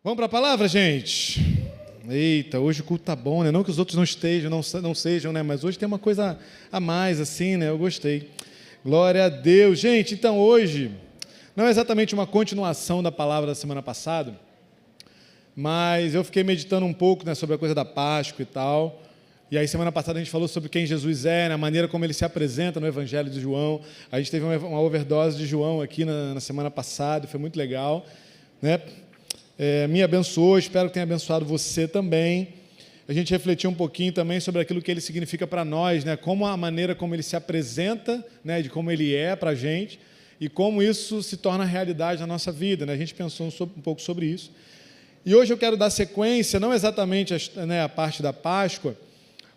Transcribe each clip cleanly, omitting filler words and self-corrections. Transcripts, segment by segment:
Vamos para a palavra, gente? Eita, hoje o culto tá bom, né? Não que os outros não estejam, não sejam, né? Mas hoje tem uma coisa a mais, assim, né? Eu gostei. Glória a Deus. Gente, então hoje, não é exatamente uma continuação da palavra da semana passada, mas eu fiquei meditando um pouco, né, sobre a coisa da Páscoa e tal. E aí, semana passada, a gente falou sobre quem Jesus é, né, a maneira como ele se apresenta no Evangelho de João. A gente teve uma overdose de João aqui na semana passada, foi muito legal, né? Me abençoou, espero que tenha abençoado você também. A gente refletiu um pouquinho também sobre aquilo que ele significa para nós, né? Como a maneira como ele se apresenta, né? De como ele é para a gente e como isso se torna realidade na nossa vida, né? A gente pensou um pouco sobre isso. E hoje eu quero dar sequência, não exatamente a parte da Páscoa,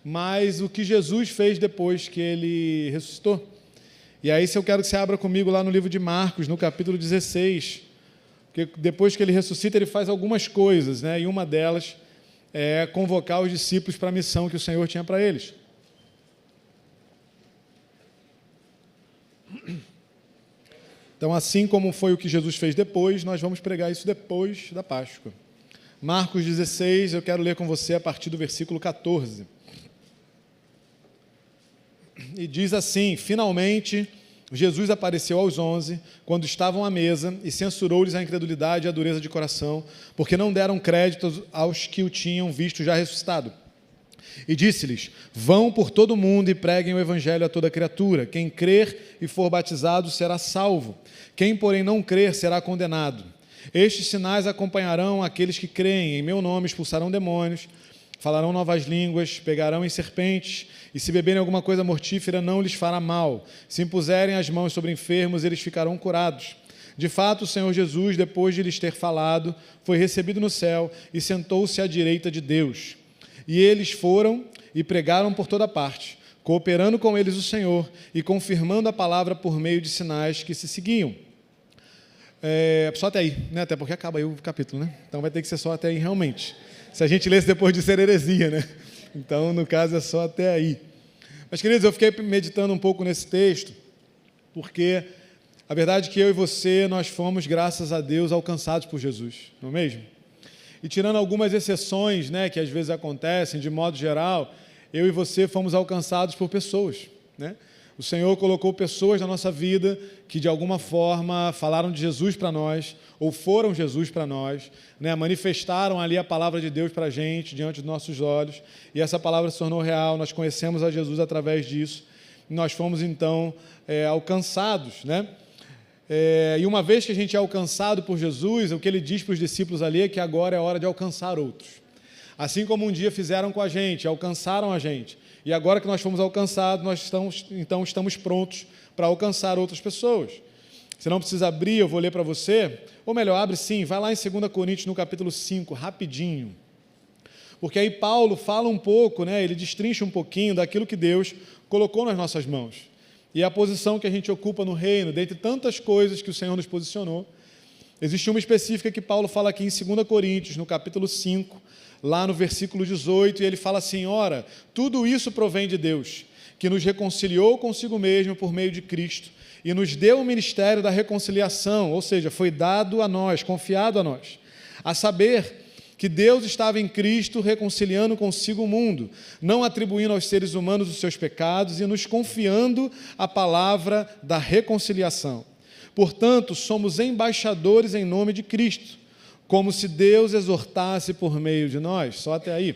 mas o que Jesus fez depois que ele ressuscitou. E aí, se eu quero que você abra comigo lá no livro de Marcos, no capítulo 16, porque depois que ele ressuscita, ele faz algumas coisas, né? E uma delas é convocar os discípulos para a missão que o Senhor tinha para eles. Então, assim como foi o que Jesus fez depois, nós vamos pregar isso depois da Páscoa. Marcos 16, eu quero ler com você a partir do versículo 14. E diz assim: finalmente, Jesus apareceu aos 11, quando estavam à mesa, e censurou-lhes a incredulidade e a dureza de coração, porque não deram crédito aos que o tinham visto já ressuscitado. E disse-lhes: vão por todo o mundo e preguem o evangelho a toda criatura. Quem crer e for batizado será salvo. Quem, porém, não crer será condenado. Estes sinais acompanharão aqueles que creem. Em meu nome expulsarão demônios, falarão novas línguas, pegarão em serpentes, e se beberem alguma coisa mortífera não lhes fará mal. Se impuserem as mãos sobre enfermos, eles ficarão curados. De fato, o Senhor Jesus, depois de lhes ter falado, foi recebido no céu e sentou-se à direita de Deus. E eles foram e pregaram por toda parte, cooperando com eles o Senhor e confirmando a palavra por meio de sinais que se seguiam. Só até aí, né? Até porque acaba aí o capítulo, né? Então vai ter que ser só até aí realmente. Se a gente lesse depois de ser heresia, né? Então, no caso, é só até aí. Mas, queridos, eu fiquei meditando um pouco nesse texto, porque a verdade é que eu e você, nós fomos, graças a Deus, alcançados por Jesus, não é mesmo? E tirando algumas exceções, né, que às vezes acontecem, de modo geral, eu e você fomos alcançados por pessoas, né? O Senhor colocou pessoas na nossa vida que, de alguma forma, falaram de Jesus para nós, ou foram Jesus para nós, né? Manifestaram ali a palavra de Deus para a gente, diante dos nossos olhos, e essa palavra se tornou real, nós conhecemos a Jesus através disso, e nós fomos, então, alcançados, né? E uma vez que a gente é alcançado por Jesus, o que ele diz para os discípulos ali é que agora é hora de alcançar outros. Assim como um dia fizeram com a gente, alcançaram a gente, e agora que nós fomos alcançados, nós estamos prontos para alcançar outras pessoas. Você não precisa abrir, eu vou ler para você, ou melhor, abre sim, vai lá em 2 Coríntios, no capítulo 5, rapidinho, porque aí Paulo fala um pouco, né, ele destrincha um pouquinho daquilo que Deus colocou nas nossas mãos, e a posição que a gente ocupa no reino, dentre tantas coisas que o Senhor nos posicionou. Existe uma específica que Paulo fala aqui em 2 Coríntios, no capítulo 5, lá no versículo 18, e ele fala assim: ora, tudo isso provém de Deus, que nos reconciliou consigo mesmo por meio de Cristo, e nos deu o ministério da reconciliação, ou seja, foi dado a nós, confiado a nós, a saber que Deus estava em Cristo reconciliando consigo o mundo, não atribuindo aos seres humanos os seus pecados e nos confiando a palavra da reconciliação. Portanto, somos embaixadores em nome de Cristo, como se Deus exortasse por meio de nós. Só até aí.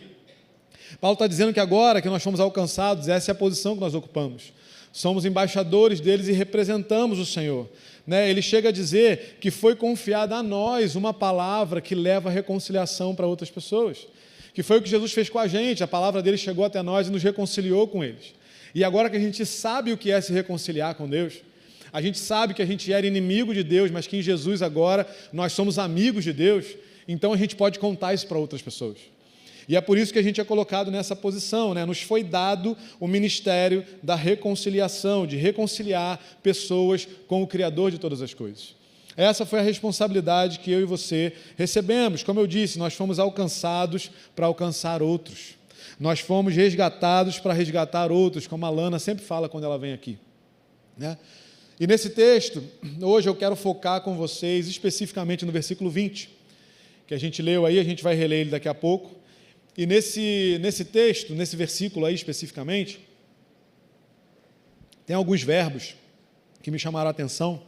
Paulo está dizendo que agora que nós fomos alcançados, essa é a posição que nós ocupamos. Somos embaixadores deles e representamos o Senhor, né? Ele chega a dizer que foi confiada a nós uma palavra que leva a reconciliação para outras pessoas, que foi o que Jesus fez com a gente, a palavra dele chegou até nós e nos reconciliou com eles. E agora que a gente sabe o que é se reconciliar com Deus, a gente sabe que a gente era inimigo de Deus, mas que em Jesus agora nós somos amigos de Deus, então a gente pode contar isso para outras pessoas. E é por isso que a gente é colocado nessa posição, né? Nos foi dado o ministério da reconciliação, de reconciliar pessoas com o Criador de todas as coisas. Essa foi a responsabilidade que eu e você recebemos. Como eu disse, nós fomos alcançados para alcançar outros. Nós fomos resgatados para resgatar outros, como a Lana sempre fala quando ela vem aqui, né? E nesse texto, hoje eu quero focar com vocês especificamente no versículo 20, que a gente leu aí, a gente vai reler ele daqui a pouco. E nesse texto, nesse versículo aí especificamente, tem alguns verbos que me chamaram a atenção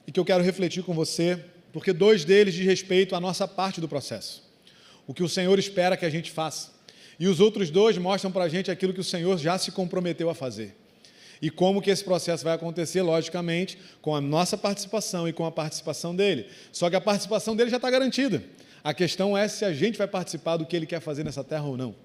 e que eu quero refletir com você, porque 2 deles diz respeito à nossa parte do processo, o que o Senhor espera que a gente faça. E os outros 2 mostram para a gente aquilo que o Senhor já se comprometeu a fazer. E como que esse processo vai acontecer, logicamente, com a nossa participação e com a participação dele. Só que a participação dele já está garantida. A questão é se a gente vai participar do que ele quer fazer nessa terra ou não.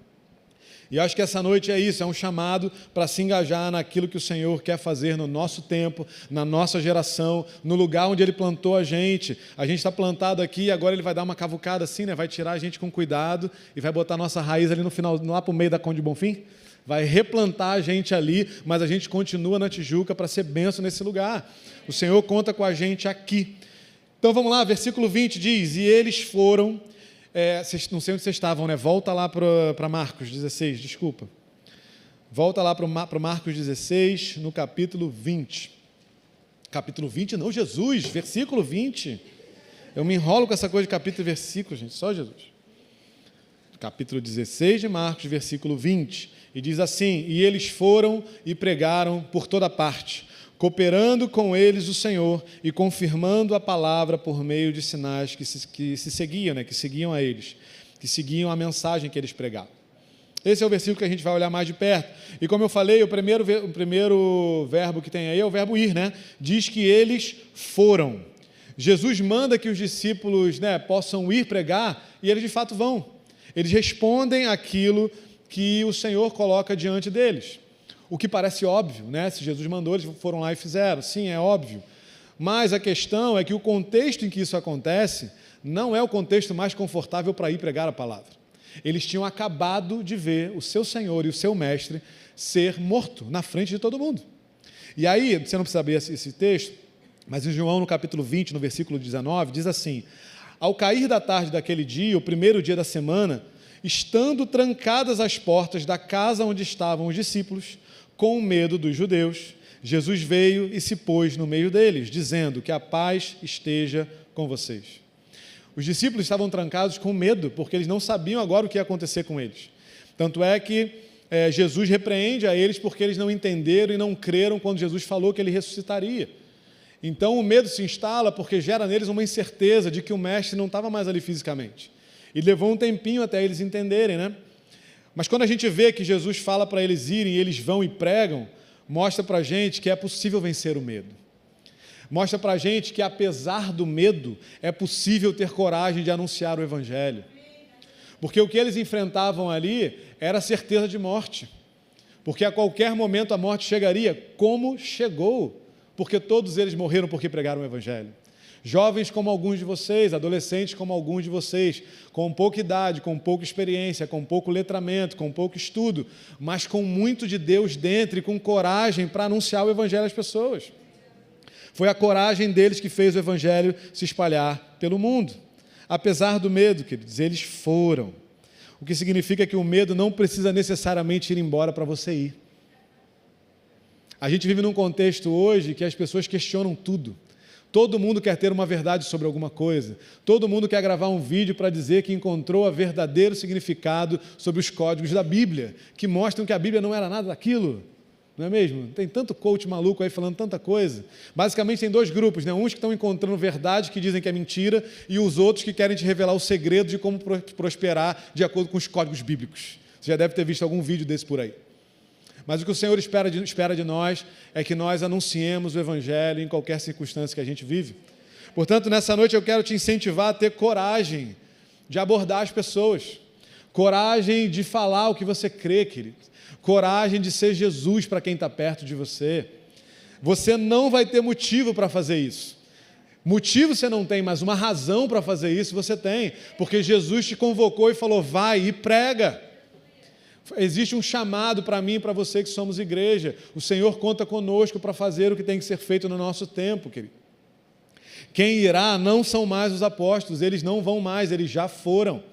E eu acho que essa noite é isso, é um chamado para se engajar naquilo que o Senhor quer fazer no nosso tempo, na nossa geração, no lugar onde Ele plantou a gente. A gente está plantado aqui e agora Ele vai dar uma cavucada assim, né? Vai tirar a gente com cuidado e vai botar a nossa raiz ali no final, lá para o meio da Conde Bonfim. Vai replantar a gente ali, mas a gente continua na Tijuca para ser bênção nesse lugar. O Senhor conta com a gente aqui. Então vamos lá, versículo 20 diz, e eles foram... não sei onde vocês estavam, né? Volta lá para Marcos 16, desculpa. Volta lá para Marcos 16, no capítulo 20. Capítulo 20, não, Jesus, versículo 20. Eu me enrolo com essa coisa de capítulo e versículo, gente, só Jesus. Capítulo 16 de Marcos, versículo 20. E diz assim, e eles foram e pregaram por toda parte, cooperando com eles o Senhor e confirmando a palavra por meio de sinais que se seguiam, né, que seguiam a eles, que seguiam a mensagem que eles pregavam. Esse é o versículo que a gente vai olhar mais de perto. E como eu falei, o primeiro verbo que tem aí é o verbo ir, né? Diz que eles foram. Jesus manda que os discípulos, né, possam ir pregar e eles de fato vão. Eles respondem aquilo que o Senhor coloca diante deles. O que parece óbvio, né? Se Jesus mandou, eles foram lá e fizeram. Sim, é óbvio. Mas a questão é que o contexto em que isso acontece não é o contexto mais confortável para ir pregar a palavra. Eles tinham acabado de ver o seu Senhor e o seu Mestre ser morto na frente de todo mundo. E aí, você não precisa saber esse texto, mas em João, no capítulo 20, no versículo 19, diz assim, ao cair da tarde daquele dia, o primeiro dia da semana, estando trancadas as portas da casa onde estavam os discípulos, com medo dos judeus, Jesus veio e se pôs no meio deles, dizendo que a paz esteja com vocês. Os discípulos estavam trancados com medo, porque eles não sabiam agora o que ia acontecer com eles. Tanto é que Jesus repreende a eles porque eles não entenderam e não creram quando Jesus falou que ele ressuscitaria. Então o medo se instala porque gera neles uma incerteza de que o mestre não estava mais ali fisicamente. E levou um tempinho até eles entenderem, né? Mas quando a gente vê que Jesus fala para eles irem e eles vão e pregam, mostra para a gente que é possível vencer o medo. Mostra para a gente que, apesar do medo, é possível ter coragem de anunciar o Evangelho. Porque o que eles enfrentavam ali era a certeza de morte. Porque a qualquer momento a morte chegaria, como chegou. Porque todos eles morreram porque pregaram o Evangelho. Jovens como alguns de vocês, adolescentes como alguns de vocês, com pouca idade, com pouca experiência, com pouco letramento, com pouco estudo, mas com muito de Deus dentro e com coragem para anunciar o Evangelho às pessoas. Foi a coragem deles que fez o Evangelho se espalhar pelo mundo. Apesar do medo, queridos, eles foram. O que significa que o medo não precisa necessariamente ir embora para você ir. A gente vive num contexto hoje que as pessoas questionam tudo. Todo mundo quer ter uma verdade sobre alguma coisa. Todo mundo quer gravar um vídeo para dizer que encontrou o verdadeiro significado sobre os códigos da Bíblia, que mostram que a Bíblia não era nada daquilo. Não é mesmo? Tem tanto coach maluco aí falando tanta coisa. Basicamente tem 2 grupos, né? Uns que estão encontrando verdade, que dizem que é mentira, e os outros que querem te revelar o segredo de como prosperar de acordo com os códigos bíblicos. Você já deve ter visto algum vídeo desse por aí. Mas o que o Senhor espera de nós é que nós anunciemos o Evangelho em qualquer circunstância que a gente vive. Portanto, nessa noite eu quero te incentivar a ter coragem de abordar as pessoas, coragem de falar o que você crê, querido, coragem de ser Jesus para quem está perto de você. Você não vai ter motivo para fazer isso. Motivo você não tem, mas uma razão para fazer isso você tem, porque Jesus te convocou e falou, vai e prega. Existe um chamado para mim e para você que somos igreja. O Senhor conta conosco para fazer o que tem que ser feito no nosso tempo, querido. Quem irá não são mais os apóstolos, eles não vão mais, eles já foram.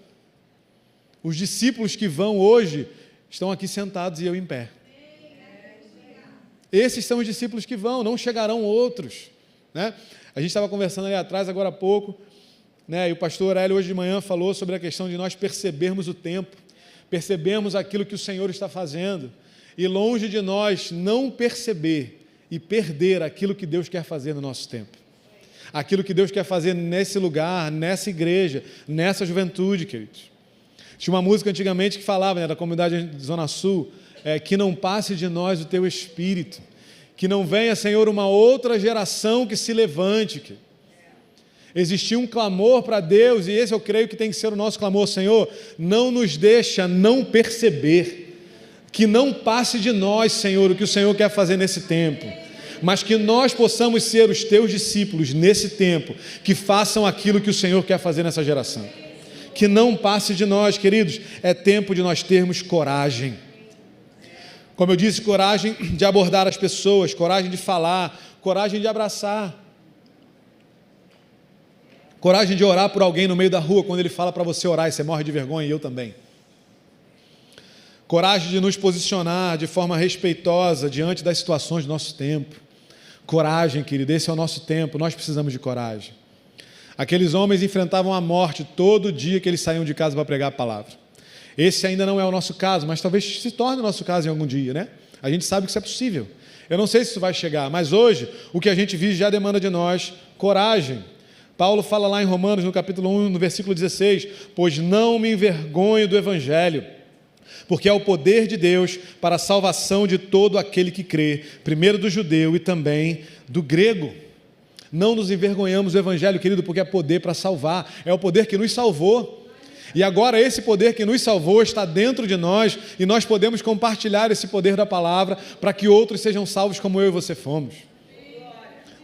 Os discípulos que vão hoje estão aqui sentados e eu em pé. Esses são os discípulos que vão, não chegarão outros, né? A gente estava conversando ali atrás, agora há pouco, né? E o pastor Hélio hoje de manhã falou sobre a questão de nós percebermos o tempo, percebermos aquilo que o Senhor está fazendo, e longe de nós não perceber e perder aquilo que Deus quer fazer no nosso tempo. Aquilo que Deus quer fazer nesse lugar, nessa igreja, nessa juventude, queridos. Tinha uma música antigamente que falava, né, da comunidade de Zona Sul, que não passe de nós o teu espírito, que não venha, Senhor, uma outra geração que se levante. Existia um clamor para Deus, e esse eu creio que tem que ser o nosso clamor: Senhor, não nos deixa não perceber, que não passe de nós, Senhor, o que o Senhor quer fazer nesse tempo, mas que nós possamos ser os teus discípulos nesse tempo, que façam aquilo que o Senhor quer fazer nessa geração. Que não passe de nós, queridos. É tempo de nós termos coragem. Como eu disse, coragem de abordar as pessoas, coragem de falar, coragem de abraçar, coragem de orar por alguém no meio da rua, quando ele fala para você orar e você morre de vergonha, e eu também. Coragem de nos posicionar de forma respeitosa diante das situações do nosso tempo. Coragem, querido, esse é o nosso tempo, nós precisamos de coragem. Aqueles homens enfrentavam a morte todo dia que eles saíam de casa para pregar a palavra. Esse ainda não é o nosso caso, mas talvez se torne o nosso caso em algum dia, né? A gente sabe que isso é possível. Eu não sei se isso vai chegar, mas hoje o que a gente vive já demanda de nós coragem. Paulo fala lá em Romanos, no capítulo 1, no versículo 16: pois não me envergonho do Evangelho, porque é o poder de Deus para a salvação de todo aquele que crê, primeiro do judeu e também do grego. Não nos envergonhamos do Evangelho, querido, porque é poder para salvar, é o poder que nos salvou. E agora esse poder que nos salvou está dentro de nós, e nós podemos compartilhar esse poder da palavra para que outros sejam salvos como eu e você fomos.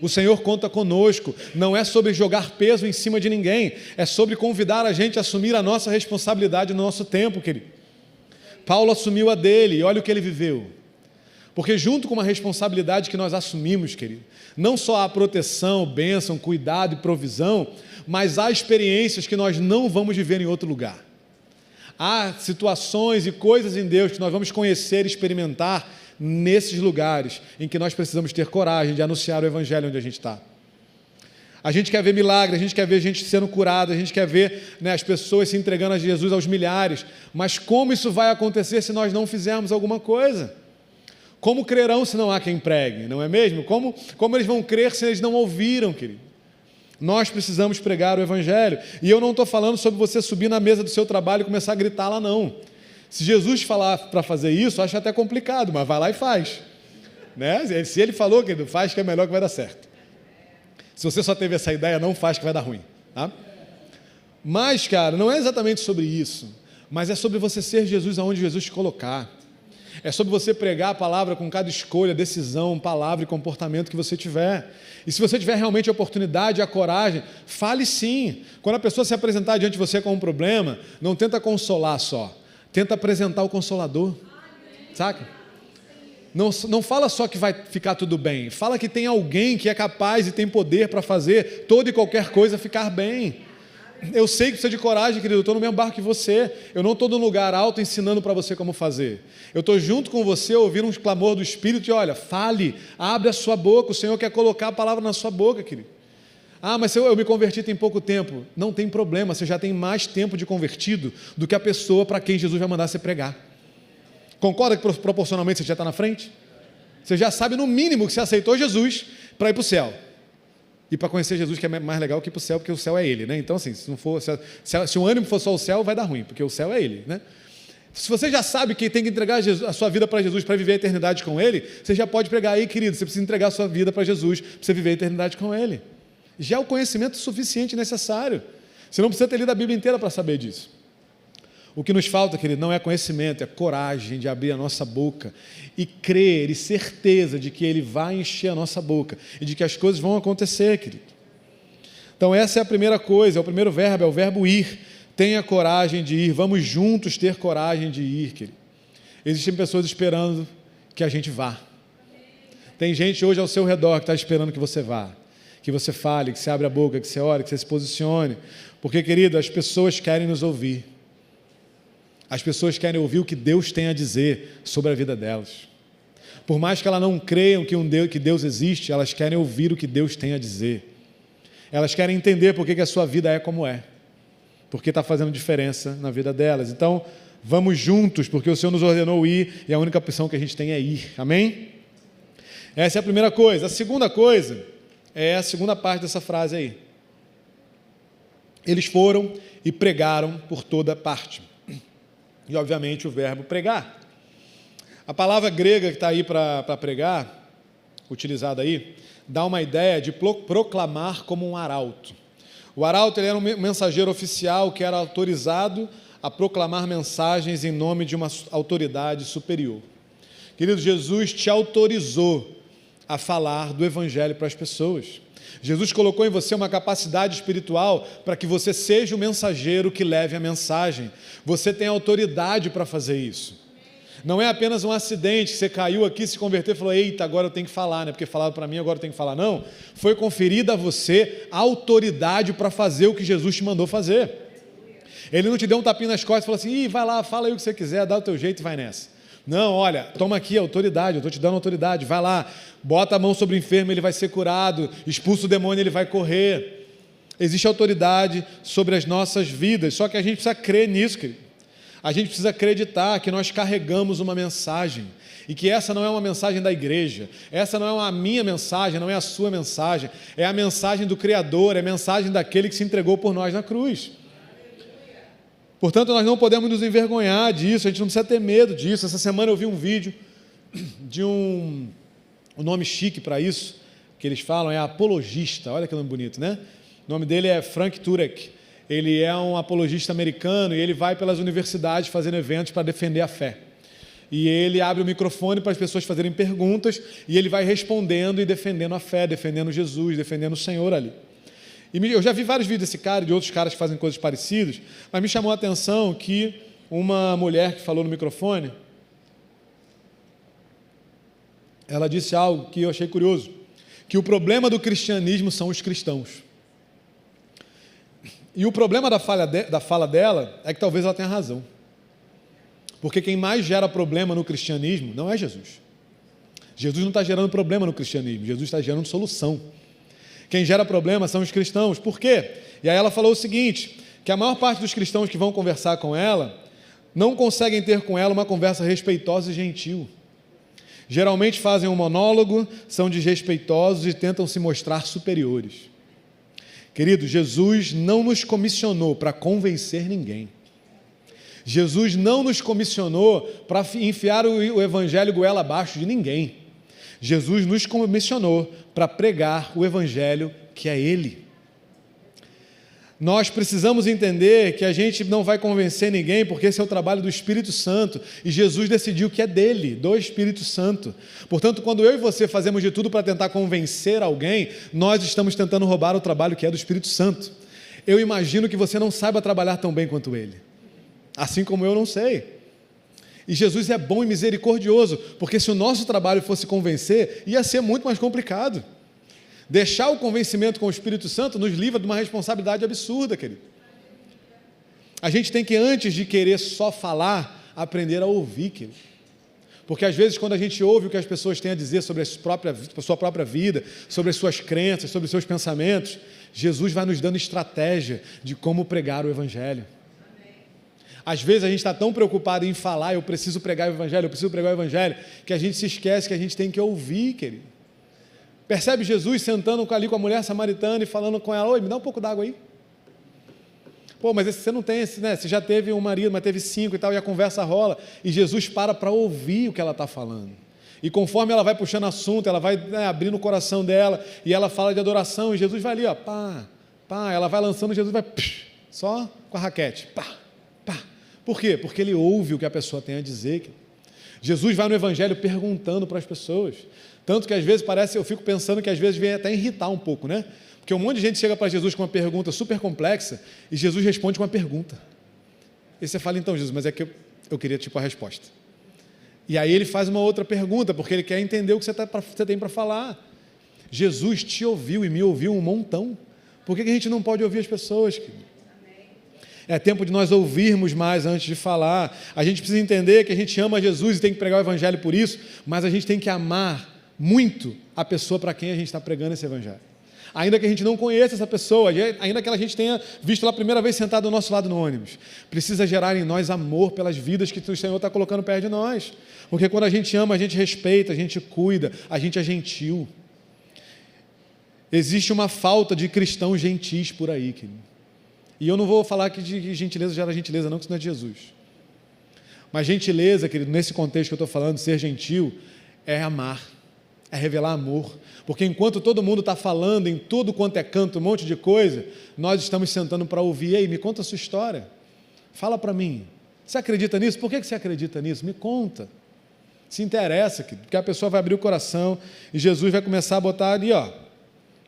O Senhor conta conosco, não é sobre jogar peso em cima de ninguém, é sobre convidar a gente a assumir a nossa responsabilidade no nosso tempo, querido. Paulo assumiu a dele, e olha o que ele viveu. Porque junto com uma responsabilidade que nós assumimos, querido, não só há proteção, bênção, cuidado e provisão, mas há experiências que nós não vamos viver em outro lugar. Há situações e coisas em Deus que nós vamos conhecer e experimentar nesses lugares em que nós precisamos ter coragem de anunciar o Evangelho onde a gente está. A gente quer ver milagre, a gente quer ver gente sendo curada, a gente quer ver, né, as pessoas se entregando a Jesus aos milhares, mas como isso vai acontecer se nós não fizermos alguma coisa? Como crerão se não há quem pregue, não é mesmo? Como eles vão crer se eles não ouviram, querido? Nós precisamos pregar o Evangelho. E eu não estou falando sobre você subir na mesa do seu trabalho e começar a gritar lá, não. Se Jesus falar para fazer isso, acho até complicado, mas vai lá e faz. Né? Se ele falou, querido, faz que é melhor que vai dar certo. Se você só teve essa ideia, não faz que vai dar ruim. Tá? Mas, cara, não é exatamente sobre isso, mas é sobre você ser Jesus aonde Jesus te colocar. É sobre você pregar a palavra com cada escolha, decisão, palavra e comportamento que você tiver. E se você tiver realmente a oportunidade e a coragem, fale sim. Quando a pessoa se apresentar diante de você com um problema, não tenta consolar só, tenta apresentar o Consolador, saca? Não fala só que vai ficar tudo bem, fala que tem alguém que é capaz e tem poder para fazer toda e qualquer coisa ficar bem. Eu sei que precisa de coragem, querido, eu estou no mesmo barco que você, eu não estou num lugar alto ensinando para você como fazer, eu estou junto com você ouvindo um clamor do Espírito e olha, fale, abre a sua boca, o Senhor quer colocar a palavra na sua boca, querido. Ah, mas eu me converti tem pouco tempo, não tem problema, você já tem mais tempo de convertido do que a pessoa para quem Jesus vai mandar você pregar. Concorda que proporcionalmente você já está na frente? Você já sabe no mínimo que você aceitou Jesus para ir para o céu. E para conhecer Jesus, que é mais legal que ir para o céu, porque o céu é Ele, né? Então, assim, se o ânimo for só o céu, vai dar ruim, porque o céu é Ele, né? Se você já sabe que tem que entregar a sua vida para Jesus para viver a eternidade com Ele, você já pode pregar aí, querido, você precisa entregar a sua vida para Jesus para você viver a eternidade com Ele. Já é o conhecimento suficiente e necessário. Você não precisa ter lido a Bíblia inteira para saber disso. O que nos falta, querido, não é conhecimento, é coragem de abrir a nossa boca e crer e certeza de que Ele vai encher a nossa boca e de que as coisas vão acontecer, querido. Então essa é a primeira coisa, é o primeiro verbo, é o verbo ir. Tenha coragem de ir, vamos juntos ter coragem de ir, querido. Existem pessoas esperando que a gente vá. Tem gente hoje ao seu redor que está esperando que você vá, que você fale, que você abra a boca, que você ore, que você se posicione. Porque, querido, as pessoas querem nos ouvir. As pessoas querem ouvir o que Deus tem a dizer sobre a vida delas. Por mais que elas não creiam que Deus existe, elas querem ouvir o que Deus tem a dizer. Elas querem entender por que a sua vida é como é, porque está fazendo diferença na vida delas. Então, vamos juntos, porque o Senhor nos ordenou ir e a única opção que a gente tem é ir. Amém? Essa é a primeira coisa. A segunda coisa é a segunda parte dessa frase aí. Eles foram e pregaram por toda parte. E, obviamente, o verbo pregar. A palavra grega que está aí para pregar, utilizada aí, dá uma ideia de proclamar como um arauto. O arauto ele era um mensageiro oficial que era autorizado a proclamar mensagens em nome de uma autoridade superior. Querido, Jesus te autorizou a falar do Evangelho para as pessoas. Jesus colocou em você uma capacidade espiritual para que você seja o mensageiro que leve a mensagem. Você tem autoridade para fazer isso. Não é apenas um acidente, que você caiu aqui, se converteu e falou, eita, agora eu tenho que falar, né? Porque falaram para mim, agora eu tenho que falar. Não, foi conferida a você a autoridade para fazer o que Jesus te mandou fazer. Ele não te deu um tapinha nas costas e falou assim, vai lá, fala aí o que você quiser, dá o teu jeito e vai nessa. Não, olha, toma aqui a autoridade, eu estou te dando autoridade, vai lá, bota a mão sobre o enfermo, ele vai ser curado, expulsa o demônio, ele vai correr. Existe autoridade sobre as nossas vidas, só que a gente precisa crer nisso, querido. A gente precisa acreditar que nós carregamos uma mensagem e que essa não é uma mensagem da igreja, essa não é a minha mensagem, não é a sua mensagem, é a mensagem do Criador, é a mensagem daquele que se entregou por nós na cruz. Portanto, nós não podemos nos envergonhar disso, a gente não precisa ter medo disso. Essa semana eu vi um vídeo de um nome chique para isso, que eles falam, é apologista, olha que nome bonito, né? O nome dele é Frank Turek. Ele é um apologista americano e ele vai pelas universidades fazendo eventos para defender a fé. E ele abre o microfone para as pessoas fazerem perguntas e ele vai respondendo e defendendo a fé, defendendo Jesus, defendendo o Senhor ali. E eu já vi vários vídeos desse cara e de outros caras que fazem coisas parecidas, mas me chamou a atenção que uma mulher que falou no microfone, ela disse algo que eu achei curioso, que o problema do cristianismo são os cristãos. E o problema da fala dela é que talvez ela tenha razão. Porque quem mais gera problema no cristianismo não é Jesus. Jesus não está gerando problema no cristianismo, Jesus está gerando solução. Quem gera problema são os cristãos. Por quê? E aí ela falou o seguinte, que a maior parte dos cristãos que vão conversar com ela não conseguem ter com ela uma conversa respeitosa e gentil. Geralmente fazem um monólogo, são desrespeitosos e tentam se mostrar superiores. Querido, Jesus não nos comissionou para convencer ninguém. Jesus não nos comissionou para enfiar o evangelho goela abaixo de ninguém. Jesus nos comissionou para pregar o evangelho que é Ele. Nós precisamos entender que a gente não vai convencer ninguém, porque esse é o trabalho do Espírito Santo, e Jesus decidiu que é dele, do Espírito Santo. Portanto, quando eu e você fazemos de tudo para tentar convencer alguém, nós estamos tentando roubar o trabalho que é do Espírito Santo. Eu imagino que você não saiba trabalhar tão bem quanto ele, assim como eu não sei. E Jesus é bom e misericordioso, porque se o nosso trabalho fosse convencer, ia ser muito mais complicado. Deixar o convencimento com o Espírito Santo nos livra de uma responsabilidade absurda, querido. A gente tem que, antes de querer só falar, aprender a ouvir, querido. Porque às vezes quando a gente ouve o que as pessoas têm a dizer sobre a sua própria vida, sobre as suas crenças, sobre os seus pensamentos, Jesus vai nos dando estratégia de como pregar o Evangelho. Às vezes a gente está tão preocupado em falar, eu preciso pregar o Evangelho, que a gente se esquece que a gente tem que ouvir, querido. Percebe Jesus sentando ali com a mulher samaritana e falando com ela, oi, me dá um pouco d'água aí. Pô, mas você não tem esse, né? Você já teve um marido, mas teve 5 e tal, e a conversa rola, e Jesus para ouvir o que ela está falando. E conforme ela vai puxando assunto, ela vai abrindo o coração dela, e ela fala de adoração, e Jesus vai ali, ó, ela vai lançando, Jesus vai, só com a raquete, pá. Por quê? Porque ele ouve o que a pessoa tem a dizer. Jesus vai no Evangelho perguntando para as pessoas. Tanto que às vezes eu fico pensando que às vezes vem até irritar um pouco, né? Porque um monte de gente chega para Jesus com uma pergunta super complexa e Jesus responde com uma pergunta. E você fala, então, Jesus, mas é que eu queria tipo a resposta. E aí ele faz uma outra pergunta, porque ele quer entender o que você tem para falar. Jesus te ouviu e me ouviu um montão. Por que a gente não pode ouvir as pessoas, querido? É tempo de nós ouvirmos mais antes de falar. A gente precisa entender que a gente ama Jesus e tem que pregar o Evangelho por isso, mas a gente tem que amar muito a pessoa para quem a gente está pregando esse Evangelho. ainda que a gente não conheça essa pessoa, ainda que a gente tenha visto ela a primeira vez sentado do nosso lado no ônibus, precisa gerar em nós amor pelas vidas que o Senhor está colocando perto de nós, porque quando a gente ama, a gente respeita, a gente cuida, a gente é gentil. Existe uma falta de cristãos gentis por aí, querido. E eu não vou falar que de gentileza gera gentileza não, que isso não é de Jesus. Mas gentileza, querido, nesse contexto que eu estou falando, ser gentil, é amar, é revelar amor. Porque enquanto todo mundo está falando em tudo quanto é canto, um monte de coisa, nós estamos sentando para ouvir. Ei, me conta a sua história. Fala para mim. Você acredita nisso? Por que você acredita nisso? Me conta. Se interessa, querido, porque a pessoa vai abrir o coração e Jesus vai começar a botar ali, ó,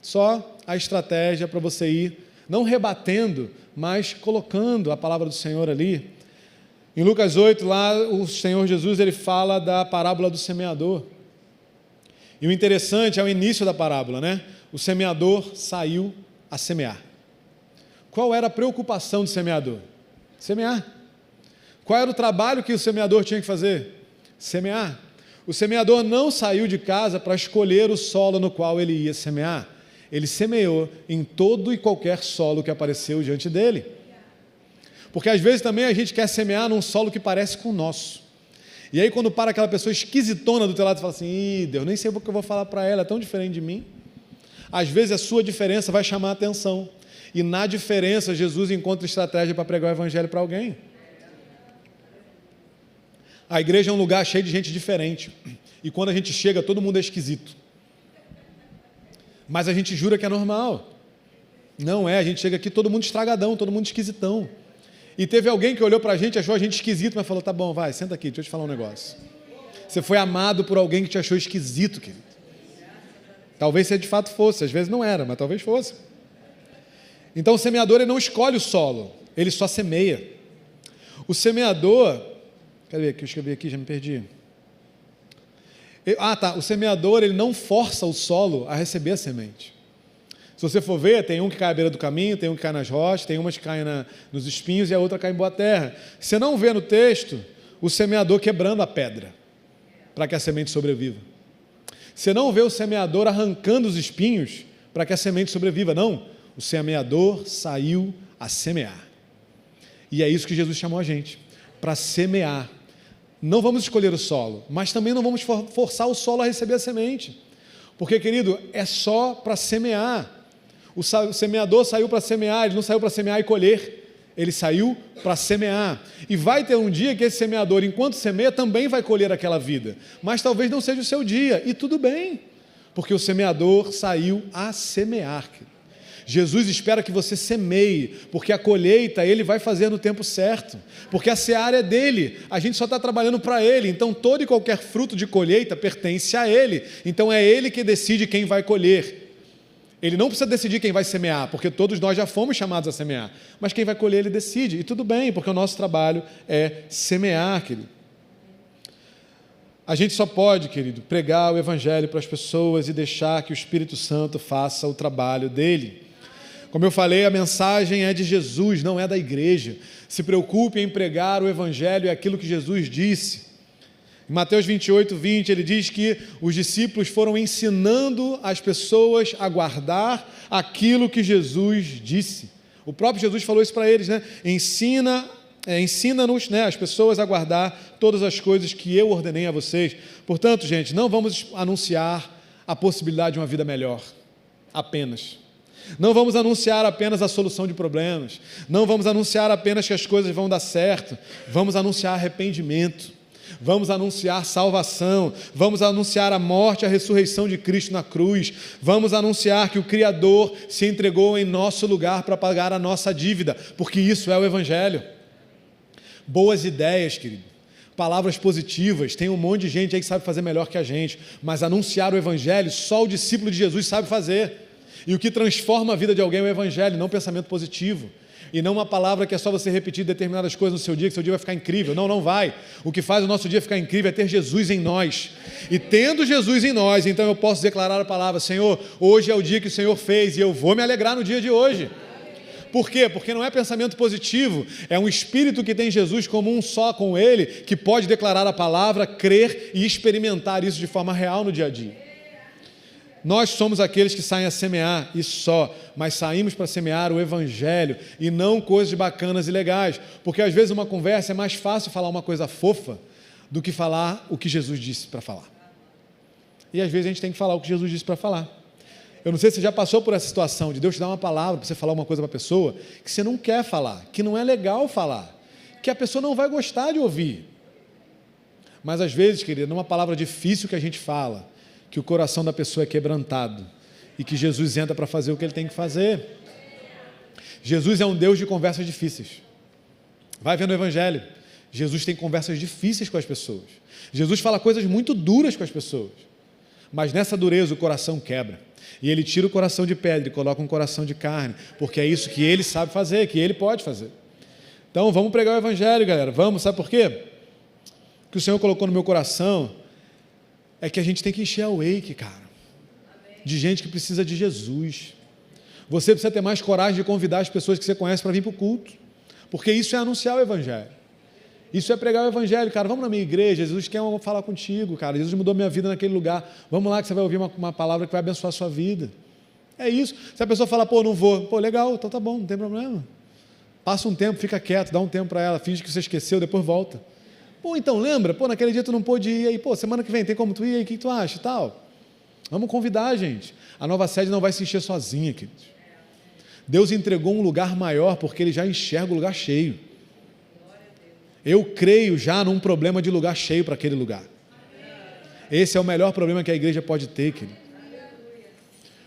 só a estratégia para você ir, não rebatendo, mas colocando a palavra do Senhor ali. Em Lucas 8, lá o Senhor Jesus ele fala da parábola do semeador. E o interessante é o início da parábola, né? O semeador saiu a semear. Qual era a preocupação do semeador? Semear. Qual era o trabalho que o semeador tinha que fazer? Semear. O semeador não saiu de casa para escolher o solo no qual ele ia semear. Ele semeou em todo e qualquer solo que apareceu diante dele. Porque às vezes também a gente quer semear num solo que parece com o nosso. E aí quando para aquela pessoa esquisitona do teu lado, você fala assim, ih, Deus, nem sei o que eu vou falar para ela, é tão diferente de mim. Às vezes a sua diferença vai chamar a atenção. E na diferença, Jesus encontra estratégia para pregar o evangelho para alguém. A igreja é um lugar cheio de gente diferente. E quando a gente chega, todo mundo é esquisito. Mas a gente jura que é normal. Não é, a gente chega aqui todo mundo estragadão, todo mundo esquisitão. E teve alguém que olhou para a gente, achou a gente esquisito, mas falou, tá bom, vai, senta aqui, deixa eu te falar um negócio. Você foi amado por alguém que te achou esquisito, querido. Talvez você de fato fosse, às vezes não era, mas talvez fosse. Então o semeador ele não escolhe o solo, ele só semeia. O semeador, cadê que eu escrevi aqui, já me perdi. O semeador ele não força o solo a receber a semente. Se você for ver, tem um que cai à beira do caminho, tem um que cai nas rochas, tem umas que caem nos espinhos e a outra cai em boa terra. Você não vê no texto o semeador quebrando a pedra para que a semente sobreviva. Você não vê o semeador arrancando os espinhos para que a semente sobreviva, não. O semeador saiu a semear. E é isso que Jesus chamou a gente, para semear. Não vamos escolher o solo, mas também não vamos forçar o solo a receber a semente. Porque, querido, é só para semear. O semeador saiu para semear, ele não saiu para semear e colher, ele saiu para semear. E vai ter um dia que esse semeador, enquanto semeia, também vai colher aquela vida. Mas talvez não seja o seu dia, e tudo bem, porque o semeador saiu a semear. Jesus espera que você semeie, porque a colheita ele vai fazer no tempo certo, porque a seara é dele, a gente só está trabalhando para ele, então todo e qualquer fruto de colheita pertence a ele, então é ele que decide quem vai colher. Ele não precisa decidir quem vai semear, porque todos nós já fomos chamados a semear, mas quem vai colher ele decide, e tudo bem, porque o nosso trabalho é semear, querido. A gente só pode, querido, pregar o evangelho para as pessoas e deixar que o Espírito Santo faça o trabalho dele. Como eu falei, a mensagem é de Jesus, não é da igreja. Se preocupe em pregar o evangelho, é aquilo que Jesus disse. Em Mateus 28, 20, ele diz que os discípulos foram ensinando as pessoas a guardar aquilo que Jesus disse. O próprio Jesus falou isso para eles, né? Ensina-nos, né, as pessoas a guardar todas as coisas que eu ordenei a vocês. Portanto, gente, não vamos anunciar a possibilidade de uma vida melhor, apenas. Não vamos anunciar apenas a solução de problemas. Não vamos anunciar apenas que as coisas vão dar certo. Vamos anunciar arrependimento. Vamos anunciar salvação, vamos anunciar a morte e a ressurreição de Cristo na cruz, vamos anunciar que o Criador se entregou em nosso lugar para pagar a nossa dívida, porque isso é o Evangelho. Boas ideias, querido, palavras positivas, tem um monte de gente aí que sabe fazer melhor que a gente, mas anunciar o Evangelho, só o discípulo de Jesus sabe fazer, e o que transforma a vida de alguém é o Evangelho, não o pensamento positivo. E não uma palavra que é só você repetir determinadas coisas no seu dia, que seu dia vai ficar incrível. Não, não vai. O que faz o nosso dia ficar incrível é ter Jesus em nós. E tendo Jesus em nós, então eu posso declarar a palavra, Senhor, hoje é o dia que o Senhor fez e eu vou me alegrar no dia de hoje. Por quê? Porque não é pensamento positivo, é um espírito que tem Jesus como um só com Ele, que pode declarar a palavra, crer e experimentar isso de forma real no dia a dia. Nós somos aqueles que saem a semear e só, mas saímos para semear o Evangelho e não coisas bacanas e legais, porque às vezes uma conversa é mais fácil falar uma coisa fofa do que falar o que Jesus disse para falar. E às vezes a gente tem que falar o que Jesus disse para falar. Eu não sei se você já passou por essa situação de Deus te dar uma palavra para você falar uma coisa para a pessoa que você não quer falar, que não é legal falar, que a pessoa não vai gostar de ouvir. Mas às vezes, querida, numa palavra difícil que a gente fala, que o coração da pessoa é quebrantado e que Jesus entra para fazer o que ele tem que fazer. Jesus é um Deus de conversas difíceis. Vai vendo o Evangelho. Jesus tem conversas difíceis com as pessoas. Jesus fala coisas muito duras com as pessoas. Mas nessa dureza o coração quebra. E ele tira o coração de pedra e coloca um coração de carne, porque é isso que ele sabe fazer, que ele pode fazer. Então vamos pregar o Evangelho, galera. Vamos, sabe por quê? O que o Senhor colocou no meu coração é que a gente tem que encher a wake, cara, de gente que precisa de Jesus. Você precisa ter mais coragem de convidar as pessoas que você conhece para vir para o culto, porque isso é anunciar o Evangelho, isso é pregar o Evangelho. Cara, vamos na minha igreja, Jesus quer falar contigo, cara, Jesus mudou minha vida naquele lugar, vamos lá que você vai ouvir uma palavra que vai abençoar a sua vida. É isso. Se a pessoa fala, pô, não vou, pô, legal, então tá bom, não tem problema, passa um tempo, fica quieto, dá um tempo para ela, finge que você esqueceu, depois volta. Pô, então lembra, pô, naquele dia tu não pôde ir, aí, pô, semana que vem tem como tu ir aí, o que tu acha e tal? Vamos convidar, gente. A nova sede não vai se encher sozinha, queridos. Deus entregou um lugar maior porque Ele já enxerga o lugar cheio. Eu creio já num problema de lugar cheio para aquele lugar. Esse é o melhor problema que a igreja pode ter, querido.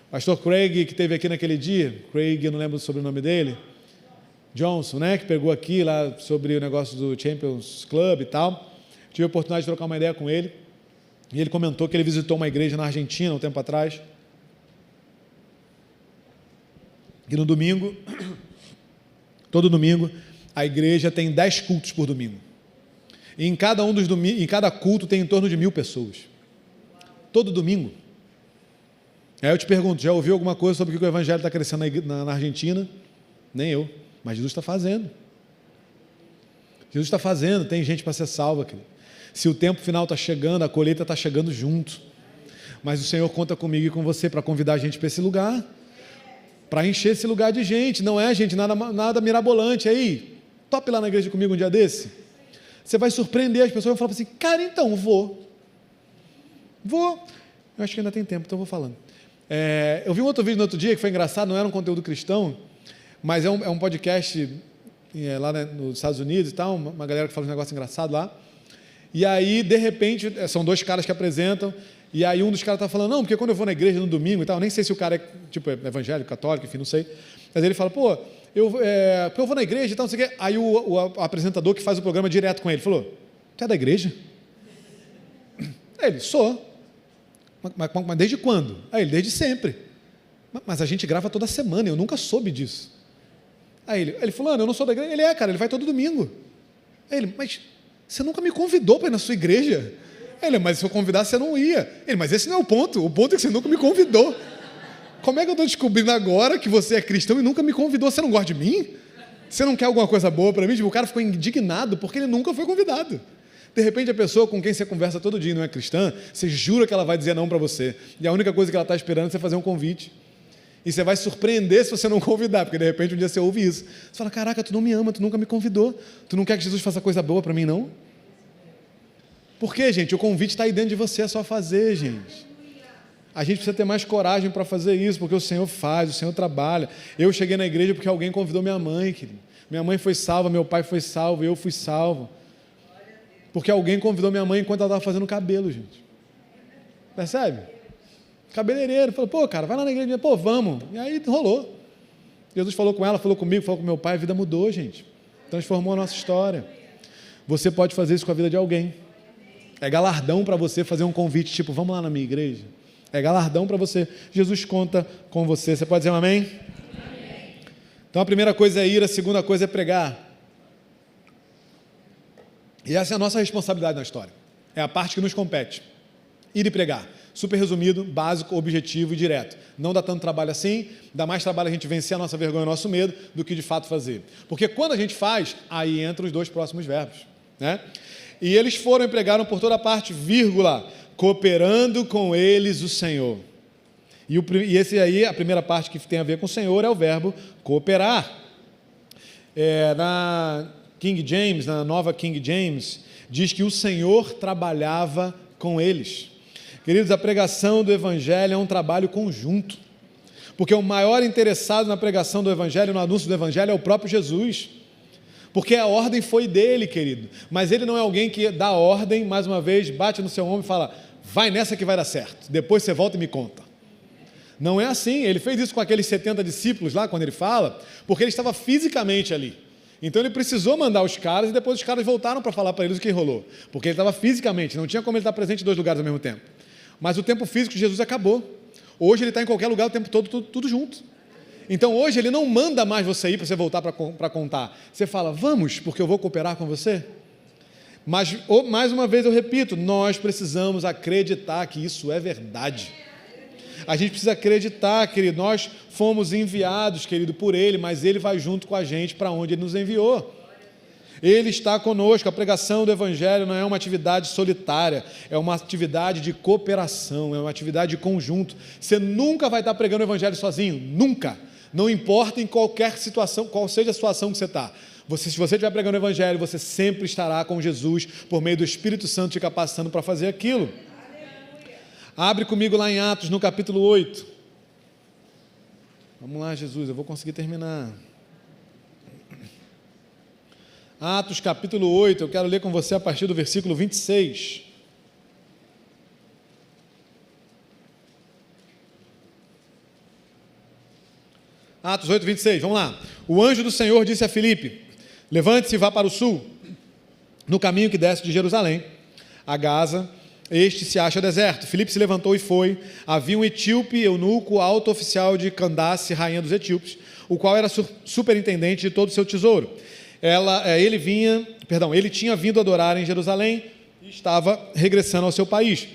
Pastor Craig, que esteve aqui naquele dia, Craig, eu não lembro sobre o sobrenome dele, Johnson, né, que pegou aqui lá sobre o negócio do Champions Club e tal. Tive a oportunidade de trocar uma ideia com ele. E ele comentou que ele visitou uma igreja na Argentina um tempo atrás. E no domingo, todo domingo, a igreja tem 10 cultos por domingo. E em cada culto tem em torno de 1.000 pessoas. Todo domingo. Aí eu te pergunto, já ouviu alguma coisa sobre o que o Evangelho está crescendo na Argentina? Nem eu. Mas Jesus está fazendo. Jesus está fazendo, tem gente para ser salva, querido. Se o tempo final está chegando, a colheita está chegando junto. Mas o Senhor conta comigo e com você para convidar a gente para esse lugar, para encher esse lugar de gente. Não é, gente, nada mirabolante. Aí, tope lá na igreja comigo um dia desse. Você vai surpreender as pessoas e falar assim, cara, então, vou. Eu acho que ainda tem tempo, então eu vou falando. Eu vi um outro vídeo no outro dia que foi engraçado, não era um conteúdo cristão, mas é um podcast lá nos Estados Unidos e tal, uma galera que fala um negócio engraçado lá. E aí, de repente, são 2 caras que apresentam, e aí um dos caras está falando, não, porque quando eu vou na igreja no domingo e tal, nem sei se o cara é tipo evangélico, católico, enfim, não sei, mas ele fala, pô, eu vou na igreja e tal, não sei o quê. Aí o apresentador que faz o programa direto com ele falou, tu é da igreja? Aí ele, sou. Mas desde quando? Aí ele, desde sempre. Mas a gente grava toda semana, eu nunca soube disso. Aí ele fulano, eu não sou da igreja. Ele cara, ele vai todo domingo. Aí ele, mas você nunca me convidou para ir na sua igreja? Ele, mas se eu convidasse, você não ia. Ele, mas esse não é o ponto é que você nunca me convidou. Como é que eu estou descobrindo agora que você é cristão e nunca me convidou? Você não gosta de mim? Você não quer alguma coisa boa para mim? Tipo, o cara ficou indignado porque ele nunca foi convidado. De repente a pessoa com quem você conversa todo dia não é cristã, você jura que ela vai dizer não para você. E a única coisa que ela está esperando é você fazer um convite. E você vai surpreender se você não convidar, porque de repente um dia você ouve isso. Você fala, caraca, tu não me ama, tu nunca me convidou. Tu não quer que Jesus faça coisa boa para mim, não? Por quê, gente? O convite está aí dentro de você, é só fazer, gente. A gente precisa ter mais coragem para fazer isso, porque o Senhor faz, o Senhor trabalha. Eu cheguei na igreja porque alguém convidou minha mãe, querido. Minha mãe foi salva, meu pai foi salvo, eu fui salvo. Porque alguém convidou minha mãe enquanto ela estava fazendo cabelo, gente. Percebe? Cabeleireiro. Falou, pô, cara, vai lá na igreja. Pô, vamos. E aí rolou. Jesus falou com ela, falou comigo, falou com meu pai, a vida mudou, gente. Transformou a nossa história. Você pode fazer isso com a vida de alguém. É galardão para você fazer um convite, tipo, vamos lá na minha igreja. É galardão para você. Jesus conta com você. Você pode dizer um amém? Amém. Então a primeira coisa é ir, a segunda coisa é pregar. E essa é a nossa responsabilidade na história. É a parte que nos compete. Ir e pregar. Super resumido, básico, objetivo e direto. Não dá tanto trabalho assim, dá mais trabalho a gente vencer a nossa vergonha e o nosso medo do que de fato fazer. Porque quando a gente faz, aí entram os 2 próximos verbos, né? E eles foram e pregaram por toda parte, vírgula, cooperando com eles o Senhor. E esse aí, a primeira parte que tem a ver com o Senhor é o verbo cooperar. Na King James, na nova King James, diz que o Senhor trabalhava com eles. Queridos, a pregação do Evangelho é um trabalho conjunto, porque o maior interessado na pregação do Evangelho, no anúncio do Evangelho, é o próprio Jesus, porque a ordem foi dele, querido, mas ele não é alguém que dá ordem, mais uma vez, bate no seu ombro e fala, vai nessa que vai dar certo, depois você volta e me conta. Não é assim. Ele fez isso com aqueles 70 discípulos lá, quando ele fala, porque ele estava fisicamente ali. Então ele precisou mandar os caras e depois os caras voltaram para falar para eles o que rolou, porque ele estava fisicamente, não tinha como ele estar presente em 2 lugares ao mesmo tempo. Mas o tempo físico de Jesus acabou. Hoje ele está em qualquer lugar o tempo todo, tudo junto. Então hoje ele não manda mais você ir para você voltar para contar. Você fala, vamos, porque eu vou cooperar com você. Mas, mais uma vez eu repito, nós precisamos acreditar que isso é verdade. A gente precisa acreditar, querido, nós fomos enviados, querido, por Ele, mas Ele vai junto com a gente para onde Ele nos enviou. Ele está conosco. A pregação do Evangelho não é uma atividade solitária, é uma atividade de cooperação, é uma atividade de conjunto. Você nunca vai estar pregando o Evangelho sozinho, nunca. Não importa em qualquer situação, qual seja a situação que você está. Se você estiver pregando o Evangelho, você sempre estará com Jesus, por meio do Espírito Santo te capacitando para fazer aquilo. Abre comigo lá em Atos, no capítulo 8. Vamos lá, Jesus, eu vou conseguir terminar. Atos, capítulo 8, eu quero ler com você a partir do versículo 26. Atos 8, 26, vamos lá. O anjo do Senhor disse a Filipe, levante-se e vá para o sul, no caminho que desce de Jerusalém a Gaza. Este se acha deserto. Filipe se levantou e foi. Havia um etíope, eunuco, alto oficial de Candace, rainha dos etíopes, o qual era superintendente de todo o seu tesouro. Ele tinha vindo adorar em Jerusalém e estava regressando ao seu país.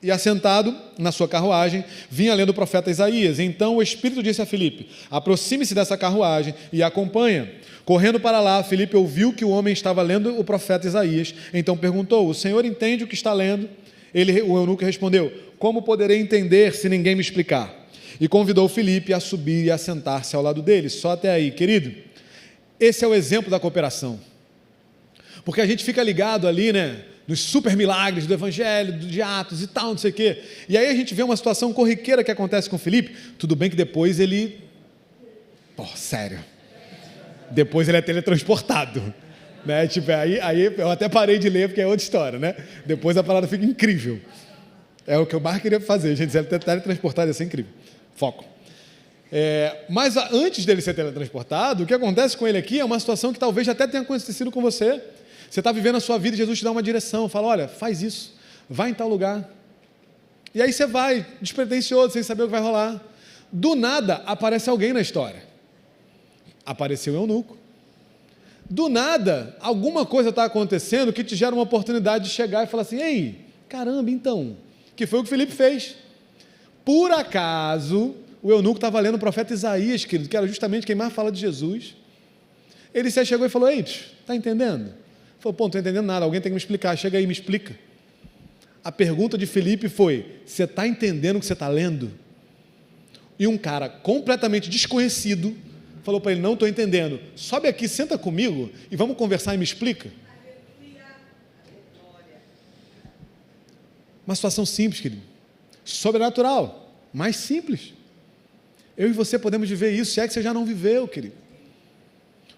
E assentado na sua carruagem, vinha lendo o profeta Isaías. Então o Espírito disse a Filipe, aproxime-se dessa carruagem e acompanha. Correndo para lá, Filipe ouviu que o homem estava lendo o profeta Isaías. Então perguntou, o senhor entende o que está lendo? O eunuco respondeu, como poderei entender se ninguém me explicar? E convidou Filipe a subir e a sentar-se ao lado dele. Só até aí, querido. Esse é o exemplo da cooperação. Porque a gente fica ligado ali, né, nos super milagres do Evangelho, de Atos e tal, não sei o quê. E aí a gente vê uma situação corriqueira que acontece com Filipe. Tudo bem que depois ele... sério. Depois ele é teletransportado. Né? Tipo, aí eu até parei de ler porque é outra história, né? Depois a parada fica incrível. É o que eu mais queria fazer, gente. Ele teletransportado ia ser incrível. Foco. Mas antes dele ser teletransportado, o que acontece com ele aqui é uma situação que talvez já até tenha acontecido com você. Você está vivendo a sua vida e Jesus te dá uma direção, fala, olha, faz isso, vai em tal lugar. E aí você vai, despretensioso, sem saber o que vai rolar. Do nada, aparece alguém na história. Apareceu o eunuco. Do nada, alguma coisa está acontecendo que te gera uma oportunidade de chegar e falar assim, ei, caramba, então, que foi o que Filipe fez. Por acaso, o eunuco estava lendo o profeta Isaías, querido, que era justamente quem mais fala de Jesus. Ele se chegou e falou, ei, está entendendo? Falou, não estou entendendo nada, alguém tem que me explicar, chega aí, me explica. A pergunta de Filipe foi, você está entendendo o que você está lendo? E um cara completamente desconhecido falou para ele, não estou entendendo, sobe aqui, senta comigo e vamos conversar e me explica. Uma situação simples, querido, sobrenatural, mais simples. Eu e você podemos viver isso, se é que você já não viveu, querido.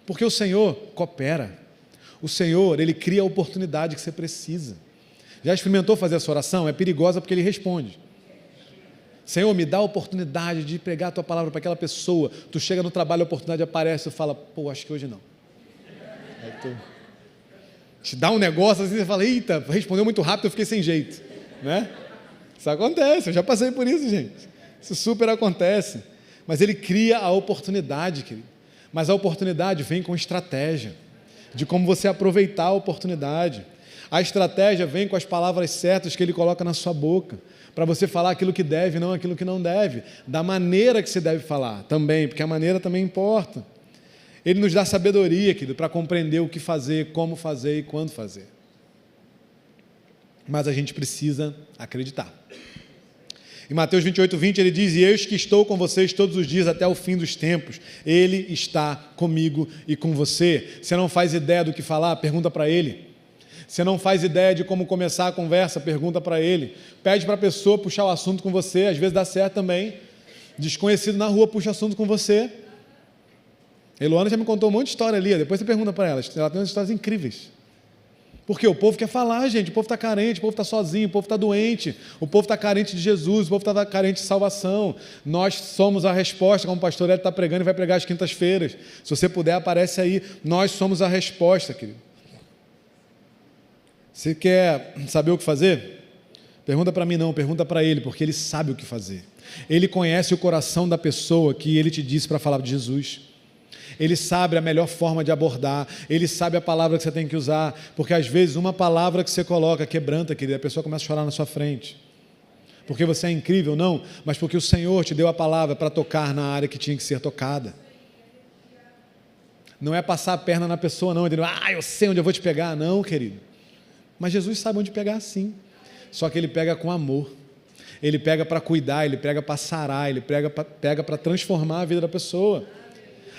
Porque o Senhor coopera. O Senhor, Ele cria a oportunidade que você precisa. Já experimentou fazer essa oração? É perigosa porque Ele responde. Senhor, me dá a oportunidade de pregar a Tua palavra para aquela pessoa. Tu chega no trabalho, a oportunidade aparece, tu fala, acho que hoje não. Aí tu te dá um negócio assim, você fala, eita, respondeu muito rápido, eu fiquei sem jeito. Né? Isso acontece, eu já passei por isso, gente. Isso super acontece. Mas Ele cria a oportunidade, querido. Mas a oportunidade vem com estratégia, de como você aproveitar a oportunidade. A estratégia vem com as palavras certas que Ele coloca na sua boca, para você falar aquilo que deve, não aquilo que não deve, da maneira que você deve falar também, porque a maneira também importa. Ele nos dá sabedoria, querido, para compreender o que fazer, como fazer e quando fazer. Mas a gente precisa acreditar. Em Mateus 28:20 ele diz: e eis que estou com vocês todos os dias até o fim dos tempos. Ele está comigo e com você. Você não faz ideia do que falar? Pergunta para ele. Você não faz ideia de como começar a conversa? Pergunta para ele. Pede para a pessoa puxar o assunto com você, às vezes dá certo também. Desconhecido na rua puxa assunto com você. Eloana já me contou um monte de história ali, depois você pergunta para ela tem umas histórias incríveis. Porque o povo quer falar, gente, o povo está carente, o povo está sozinho, o povo está doente, o povo está carente de Jesus, o povo está carente de salvação. Nós somos a resposta, como o pastor Hélio está pregando e vai pregar às quintas-feiras. Se você puder, aparece aí. Nós somos a resposta, querido. Você quer saber o que fazer? Pergunta para mim não, pergunta para ele, porque ele sabe o que fazer. Ele conhece o coração da pessoa que ele te disse para falar de Jesus. Ele sabe a melhor forma de abordar, ele sabe a palavra que você tem que usar, porque às vezes uma palavra que você coloca quebranta, querida, a pessoa começa a chorar na sua frente. Porque você é incrível, não, mas porque o Senhor te deu a palavra para tocar na área que tinha que ser tocada. Não é passar a perna na pessoa, não, dizendo, eu sei onde eu vou te pegar, não, querido. Mas Jesus sabe onde pegar sim, só que ele pega com amor, ele pega para cuidar, ele pega para sarar, ele pega para transformar a vida da pessoa.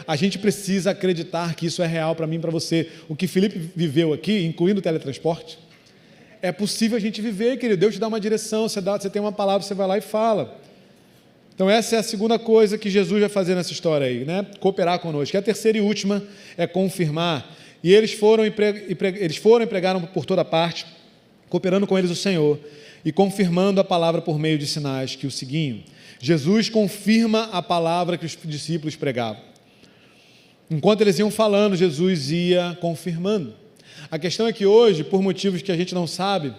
A gente precisa acreditar que isso é real para mim e para você. O que Felipe viveu aqui, incluindo o teletransporte, é possível a gente viver, querido. Deus te dá uma direção, você tem uma palavra, você vai lá e fala. Então essa é a segunda coisa que Jesus vai fazer nessa história aí, né? Cooperar conosco. E a terceira e última é confirmar. E eles foram e pregaram por toda parte, cooperando com eles o Senhor e confirmando a palavra por meio de sinais que o seguiam. Jesus confirma a palavra que os discípulos pregavam. Enquanto eles iam falando, Jesus ia confirmando. A questão é que hoje, por motivos que a gente não sabe,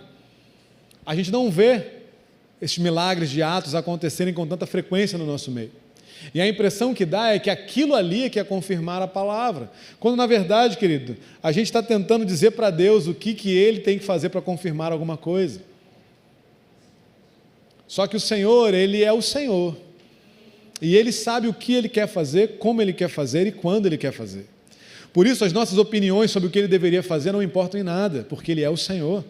a gente não vê esses milagres de Atos acontecerem com tanta frequência no nosso meio. E a impressão que dá é que aquilo ali é que é confirmar a palavra. Quando, na verdade, querido, a gente está tentando dizer para Deus o que Ele tem que fazer para confirmar alguma coisa. Só que o Senhor, Ele é o Senhor. E Ele sabe o que Ele quer fazer, como Ele quer fazer e quando Ele quer fazer. Por isso, as nossas opiniões sobre o que Ele deveria fazer não importam em nada, porque Ele é o Senhor.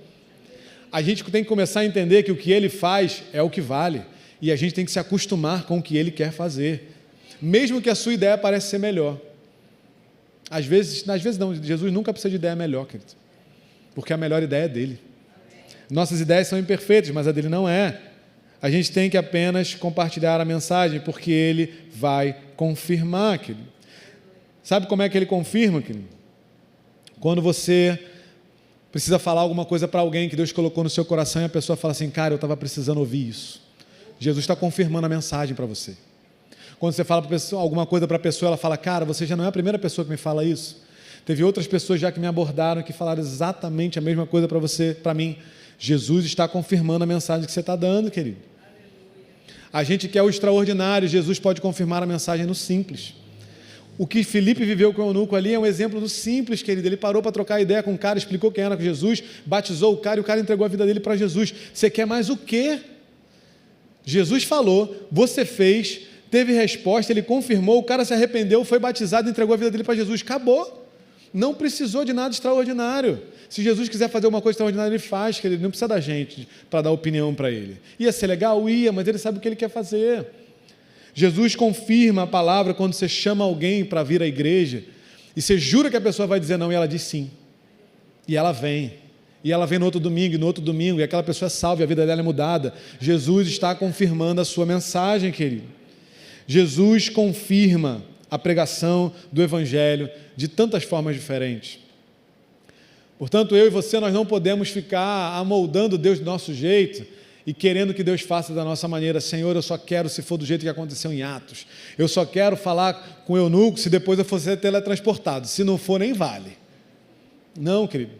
A gente tem que começar a entender que o que Ele faz é o que vale, e a gente tem que se acostumar com o que Ele quer fazer, mesmo que a sua ideia pareça ser melhor. Às vezes não, Jesus nunca precisa de ideia melhor, querido, porque a melhor ideia é dEle. Nossas ideias são imperfeitas, mas a dEle não é. A gente tem que apenas compartilhar a mensagem, porque Ele vai confirmar, querido. Sabe como é que Ele confirma, querido? Quando você precisa falar alguma coisa para alguém que Deus colocou no seu coração e a pessoa fala assim, cara, eu estava precisando ouvir isso. Jesus está confirmando a mensagem para você. Quando você fala alguma coisa para a pessoa, ela fala, cara, você já não é a primeira pessoa que me fala isso. Teve outras pessoas já que me abordaram, que falaram exatamente a mesma coisa para você, para mim. Jesus está confirmando a mensagem que você está dando, querido. A gente quer o extraordinário, Jesus pode confirmar a mensagem no simples. O que Felipe viveu com o eunuco ali é um exemplo do simples, querido. Ele parou para trocar ideia com o cara, explicou quem era Jesus, batizou o cara e o cara entregou a vida dele para Jesus. Você quer mais o quê? Jesus falou, você fez, teve resposta, ele confirmou, o cara se arrependeu, foi batizado e entregou a vida dele para Jesus. Acabou. Não precisou de nada extraordinário. Se Jesus quiser fazer uma coisa extraordinária, Ele faz, que Ele não precisa da gente para dar opinião para Ele. Ia ser legal? Ia, mas Ele sabe o que Ele quer fazer. Jesus confirma a palavra quando você chama alguém para vir à igreja e você jura que a pessoa vai dizer não e ela diz sim. E ela vem. E ela vem no outro domingo, e aquela pessoa é salva e a vida dela é mudada. Jesus está confirmando a sua mensagem, querido. Jesus confirma a pregação do Evangelho de tantas formas diferentes. Portanto, eu e você, nós não podemos ficar amoldando Deus do nosso jeito e querendo que Deus faça da nossa maneira. Senhor, eu só quero se for do jeito que aconteceu em Atos. Eu só quero falar com o eunuco se depois eu for ser teletransportado. Se não for, nem vale. Não, querido.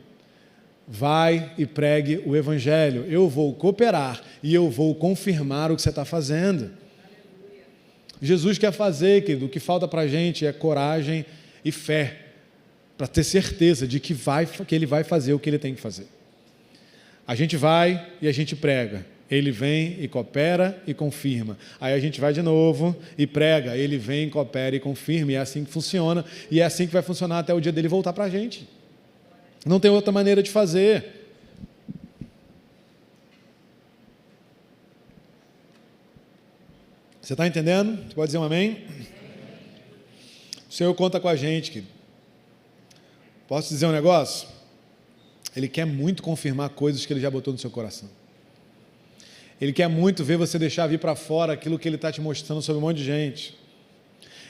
Vai e pregue o Evangelho. Eu vou cooperar e eu vou confirmar o que você está fazendo. Jesus quer fazer, querido. O que falta para a gente é coragem e fé, para ter certeza de que Ele vai fazer o que Ele tem que fazer. A gente vai e a gente prega. Ele vem e coopera e confirma. Aí a gente vai de novo e prega. Ele vem, coopera e confirma. E é assim que funciona. E é assim que vai funcionar até o dia dele voltar para a gente. Não tem outra maneira de fazer. Você está entendendo? Você pode dizer um amém? O Senhor conta com a gente, querido. Posso dizer um negócio? Ele quer muito confirmar coisas que Ele já botou no seu coração. Ele quer muito ver você deixar vir para fora aquilo que Ele está te mostrando sobre um monte de gente.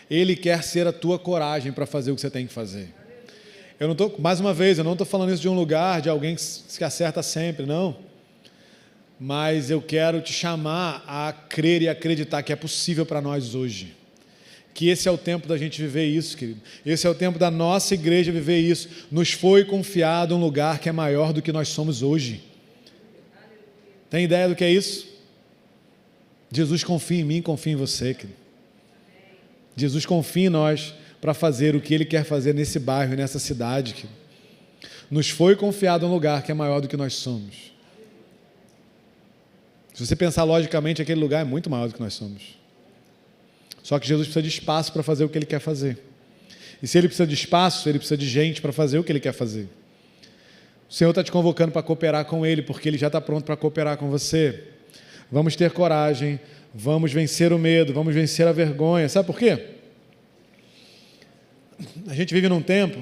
Ele quer ser a tua coragem para fazer o que você tem que fazer. Mais uma vez, eu não estou falando isso de um lugar, de alguém que se acerta sempre, não. Mas eu quero te chamar a crer e acreditar que é possível para nós hoje. Que esse é o tempo da gente viver isso, querido. Esse é o tempo da nossa igreja viver isso. Nos foi confiado um lugar que é maior do que nós somos hoje. Tem ideia do que é isso? Jesus confia em mim, confia em você, querido. Jesus confia em nós para fazer o que Ele quer fazer nesse bairro, nessa cidade, querido. Nos foi confiado um lugar que é maior do que nós somos. Se você pensar logicamente, aquele lugar é muito maior do que nós somos. Só que Jesus precisa de espaço para fazer o que Ele quer fazer. E se Ele precisa de espaço, Ele precisa de gente para fazer o que Ele quer fazer. O Senhor está te convocando para cooperar com Ele, porque Ele já está pronto para cooperar com você. Vamos ter coragem, vamos vencer o medo, vamos vencer a vergonha. Sabe por quê? A gente vive num tempo,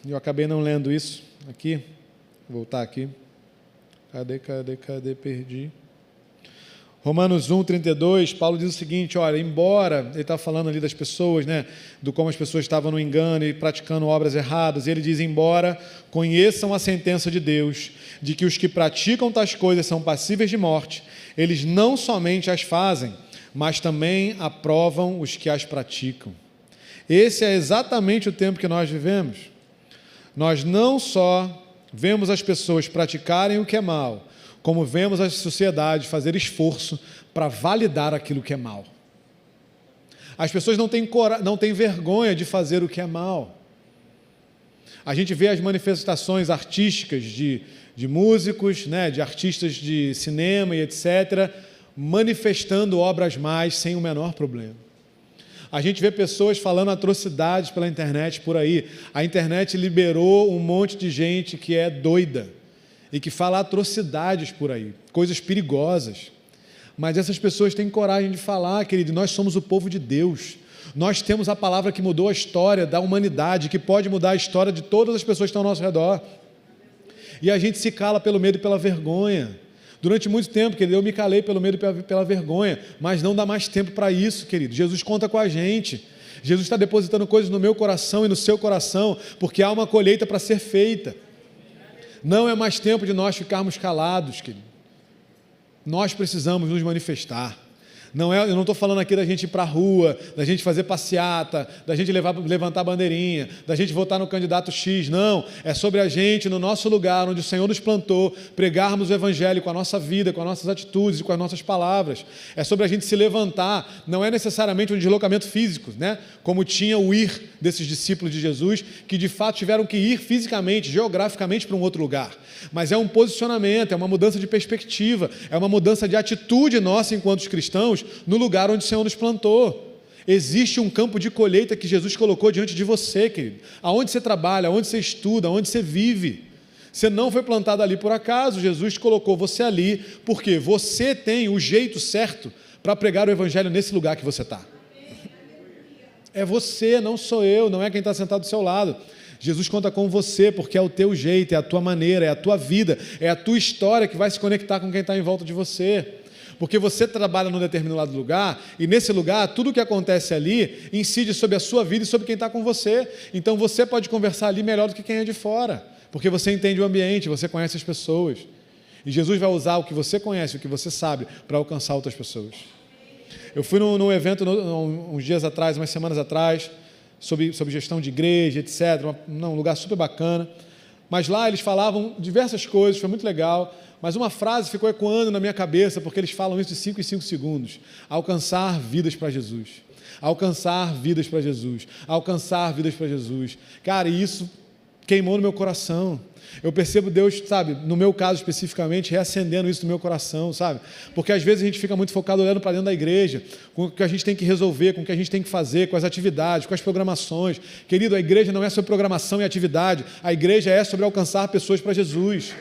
e eu acabei não lendo isso aqui, vou voltar aqui. Cadê? Perdi. Romanos 1:32, Paulo diz o seguinte, olha, embora, ele está falando ali das pessoas, né, do como as pessoas estavam no engano e praticando obras erradas, e ele diz, embora conheçam a sentença de Deus, de que os que praticam tais coisas são passíveis de morte, eles não somente as fazem, mas também aprovam os que as praticam. Esse é exatamente o tempo que nós vivemos. Nós não só vemos as pessoas praticarem o que é mal, como vemos a sociedade fazer esforço para validar aquilo que é mal. As pessoas não têm vergonha de fazer o que é mal. A gente vê as manifestações artísticas de músicos, né, de artistas de cinema e etc., manifestando obras mais sem o menor problema. A gente vê pessoas falando atrocidades pela internet por aí. A internet liberou um monte de gente que é doida e que fala atrocidades por aí, coisas perigosas. Mas essas pessoas têm coragem de falar, querido, nós somos o povo de Deus. Nós temos a palavra que mudou a história da humanidade, que pode mudar a história de todas as pessoas que estão ao nosso redor. E a gente se cala pelo medo e pela vergonha. Durante muito tempo, querido, eu me calei pelo medo e pela vergonha, mas não dá mais tempo para isso, querido. Jesus conta com a gente. Jesus está depositando coisas no meu coração e no seu coração, porque há uma colheita para ser feita. Não é mais tempo de nós ficarmos calados, querido. Nós precisamos nos manifestar. Eu não estou falando aqui da gente ir para a rua, da gente fazer passeata, da gente levantar bandeirinha, da gente votar no candidato X, não. É sobre a gente, no nosso lugar, onde o Senhor nos plantou, pregarmos o Evangelho com a nossa vida, com as nossas atitudes e com as nossas palavras. É sobre a gente se levantar, não é necessariamente um deslocamento físico, né? Como tinha o ir desses discípulos de Jesus, que de fato tiveram que ir fisicamente, geograficamente para um outro lugar. Mas é um posicionamento, é uma mudança de perspectiva, é uma mudança de atitude nossa enquanto cristãos no lugar onde o Senhor nos plantou. Existe um campo de colheita que Jesus colocou diante de você, querido. Aonde você trabalha, aonde você estuda, aonde você vive. Você não foi plantado ali por acaso, Jesus colocou você ali, porque você tem o jeito certo para pregar o Evangelho nesse lugar que você está. É você, não sou eu, não é quem está sentado do seu lado. Jesus conta com você, porque é o teu jeito, é a tua maneira, é a tua vida, é a tua história que vai se conectar com quem está em volta de você. Porque você trabalha num determinado lugar, e nesse lugar, tudo o que acontece ali incide sobre a sua vida e sobre quem está com você. Então você pode conversar ali melhor do que quem é de fora, porque você entende o ambiente, você conhece as pessoas. E Jesus vai usar o que você conhece, o que você sabe, para alcançar outras pessoas. Eu fui num evento uns dias atrás, umas semanas atrás, sobre gestão de igreja, etc. Um lugar super bacana. Mas lá eles falavam diversas coisas, foi muito legal. Mas uma frase ficou ecoando na minha cabeça, porque eles falam isso de 5 em 5 segundos. Alcançar vidas para Jesus. Alcançar vidas para Jesus. Alcançar vidas para Jesus. Cara, e isso queimou no meu coração. Eu percebo Deus, sabe, no meu caso especificamente, reacendendo isso no meu coração, sabe? Porque às vezes a gente fica muito focado olhando para dentro da igreja, com o que a gente tem que resolver, com o que a gente tem que fazer, com as atividades, com as programações. Querido, a igreja não é sobre programação e atividade, a igreja é sobre alcançar pessoas para Jesus.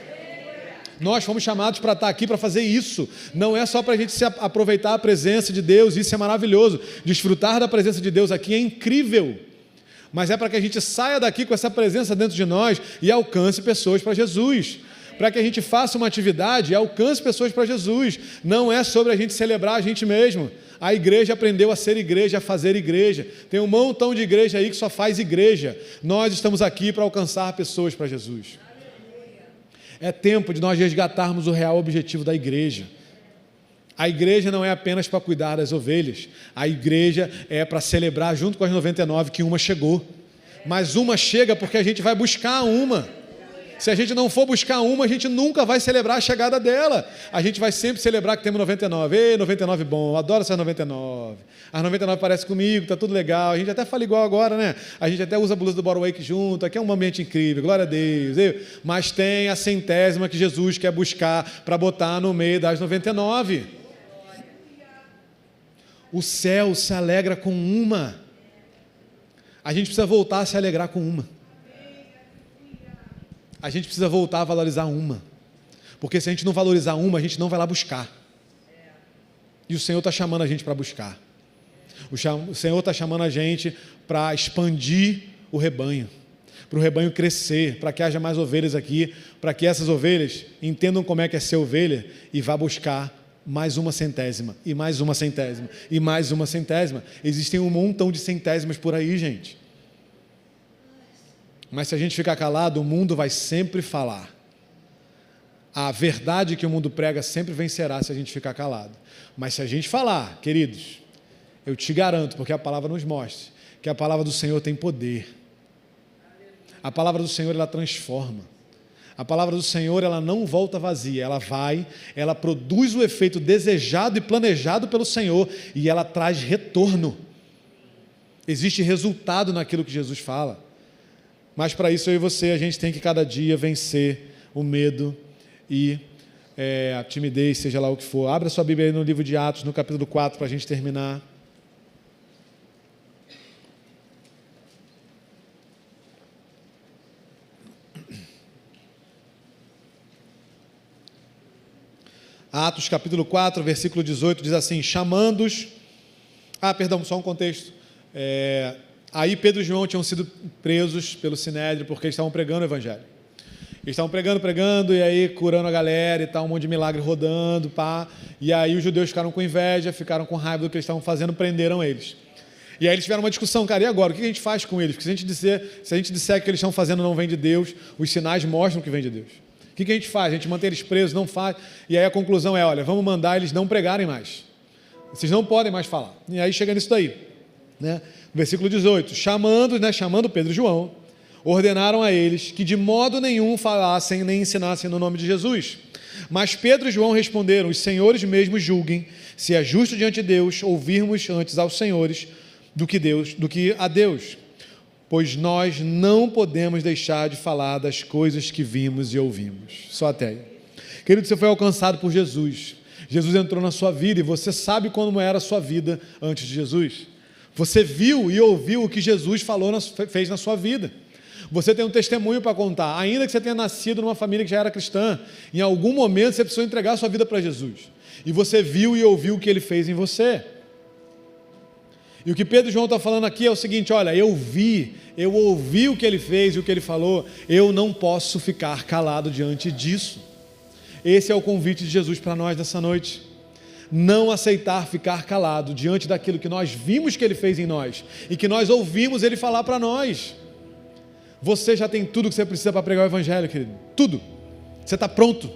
Nós fomos chamados para estar aqui para fazer isso. Não é só para a gente aproveitar a presença de Deus, isso é maravilhoso. Desfrutar da presença de Deus aqui é incrível. Mas é para que a gente saia daqui com essa presença dentro de nós e alcance pessoas para Jesus. Para que a gente faça uma atividade e alcance pessoas para Jesus. Não é sobre a gente celebrar a gente mesmo. A igreja aprendeu a ser igreja, a fazer igreja. Tem um montão de igreja aí que só faz igreja. Nós estamos aqui para alcançar pessoas para Jesus. É tempo de nós resgatarmos o real objetivo da igreja. A igreja não é apenas para cuidar das ovelhas. A igreja é para celebrar junto com as 99 que uma chegou. Mas uma chega porque a gente vai buscar uma. Se a gente não for buscar uma, a gente nunca vai celebrar a chegada dela. A gente vai sempre celebrar que temos 99. Ei, 99 bom, adoro essas 99. As 99 parecem comigo, tá tudo legal. A gente até fala igual agora, né? A gente até usa a blusa do Borowake junto. Aqui é um ambiente incrível, glória a Deus. Mas tem a 100ª que Jesus quer buscar para botar no meio das 99. O céu se alegra com uma. A gente precisa voltar a se alegrar com uma. A gente precisa voltar a valorizar uma. Porque se a gente não valorizar uma, a gente não vai lá buscar. E o Senhor está chamando a gente para buscar. O Senhor está chamando a gente para expandir o rebanho. Para o rebanho crescer, para que haja mais ovelhas aqui, para que essas ovelhas entendam como é que é ser ovelha e vá buscar mais uma 100ª, e mais uma 100ª, e mais uma 100ª. Existem um montão de 100º por aí, gente. Mas se a gente ficar calado, o mundo vai sempre falar. A verdade que o mundo prega sempre vencerá se a gente ficar calado. Mas se a gente falar, queridos, eu te garanto, porque a palavra nos mostra, que a palavra do Senhor tem poder. A palavra do Senhor, ela transforma. A palavra do Senhor, ela não volta vazia, ela vai, ela produz o efeito desejado e planejado pelo Senhor e ela traz retorno. Existe resultado naquilo que Jesus fala. Mas para isso eu e você, a gente tem que cada dia vencer o medo e a timidez, seja lá o que for. Abra sua Bíblia aí no livro de Atos, no capítulo 4, para a gente terminar. Atos capítulo 4, versículo 18, diz assim, chamando-os... só um contexto. Aí Pedro e João tinham sido presos pelo Sinédrio porque eles estavam pregando o Evangelho. Eles estavam pregando, e aí curando a galera e tal, um monte de milagre rodando, pá. E aí os judeus ficaram com inveja, ficaram com raiva do que eles estavam fazendo, prenderam eles. E aí eles tiveram uma discussão, cara, e agora? O que a gente faz com eles? Porque se a gente disser que o que eles estão fazendo não vem de Deus, os sinais mostram que vem de Deus. O que a gente faz? A gente mantém eles presos, não faz. E aí a conclusão é, olha, vamos mandar eles não pregarem mais. Vocês não podem mais falar. E aí chega nisso daí, né? Versículo 18, chamando Pedro e João, ordenaram a eles que de modo nenhum falassem nem ensinassem no nome de Jesus. Mas Pedro e João responderam, os senhores mesmos julguem se é justo diante de Deus ouvirmos antes aos senhores do que a Deus, pois nós não podemos deixar de falar das coisas que vimos e ouvimos. Só até aí. Querido, você foi alcançado por Jesus. Jesus entrou na sua vida e você sabe como era a sua vida antes de Jesus. Você viu e ouviu o que Jesus fez na sua vida. Você tem um testemunho para contar. Ainda que você tenha nascido numa família que já era cristã, em algum momento você precisou entregar a sua vida para Jesus. E você viu e ouviu o que Ele fez em você. E o que Pedro e João estão falando aqui é o seguinte, olha, eu ouvi o que Ele fez e o que Ele falou, eu não posso ficar calado diante disso. Esse é o convite de Jesus para nós nessa noite. Não aceitar ficar calado diante daquilo que nós vimos que Ele fez em nós e que nós ouvimos Ele falar para nós. Você já tem tudo que você precisa para pregar o Evangelho, querido. Tudo. Você está pronto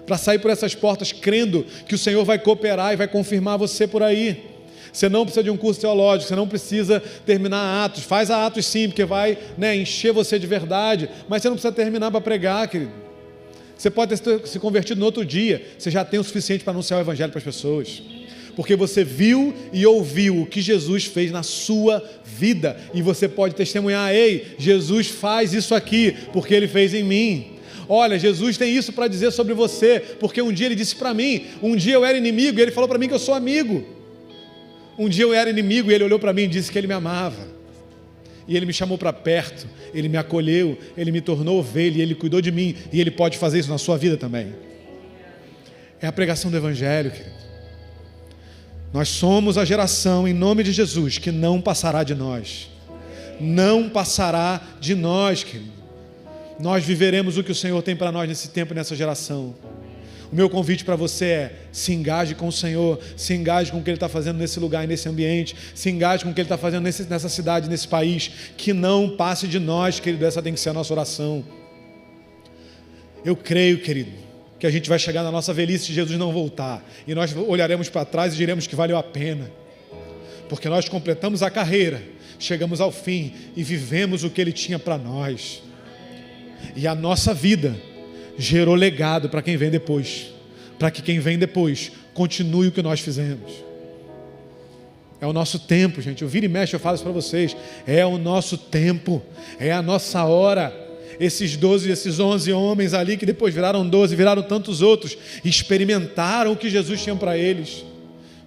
para sair por essas portas crendo que o Senhor vai cooperar e vai confirmar você por aí. Você não precisa de um curso teológico, você não precisa terminar Atos. Faz a Atos sim, porque vai, encher você de verdade, mas você não precisa terminar para pregar, querido. Você pode ter se convertido no outro dia, você já tem o suficiente para anunciar o Evangelho para as pessoas. Porque você viu e ouviu o que Jesus fez na sua vida. E você pode testemunhar, ei, Jesus faz isso aqui, porque Ele fez em mim. Olha, Jesus tem isso para dizer sobre você, porque um dia Ele disse para mim, um dia eu era inimigo e Ele falou para mim que eu sou amigo. Um dia eu era inimigo e Ele olhou para mim e disse que Ele me amava. E Ele me chamou para perto, Ele me acolheu, Ele me tornou ovelha e Ele cuidou de mim. E Ele pode fazer isso na sua vida também. é a pregação do Evangelho, querido. Nós somos a geração, em nome de Jesus, que não passará de nós. Não passará de nós, querido. Nós viveremos o que o Senhor tem para nós nesse tempo e nessa geração. O meu convite para você é: se engaje com o Senhor, se engaje com o que Ele está fazendo nesse lugar e nesse ambiente, se engaje com o que Ele está fazendo nessa cidade, nesse país. Que não passe de nós, querido. Essa tem que ser a nossa oração. Eu creio, querido, que a gente vai chegar na nossa velhice se Jesus não voltar, e nós olharemos para trás e diremos que valeu a pena, porque nós completamos a carreira, chegamos ao fim e vivemos o que Ele tinha para nós, e a nossa vida gerou legado para quem vem depois, para que quem vem depois continue o que nós fizemos. É o nosso tempo, gente. Eu viro e mexo, eu falo isso para vocês. É o nosso tempo, é a nossa hora. Esses 11 homens ali, que depois viraram 12, viraram tantos outros, experimentaram o que Jesus tinha para eles.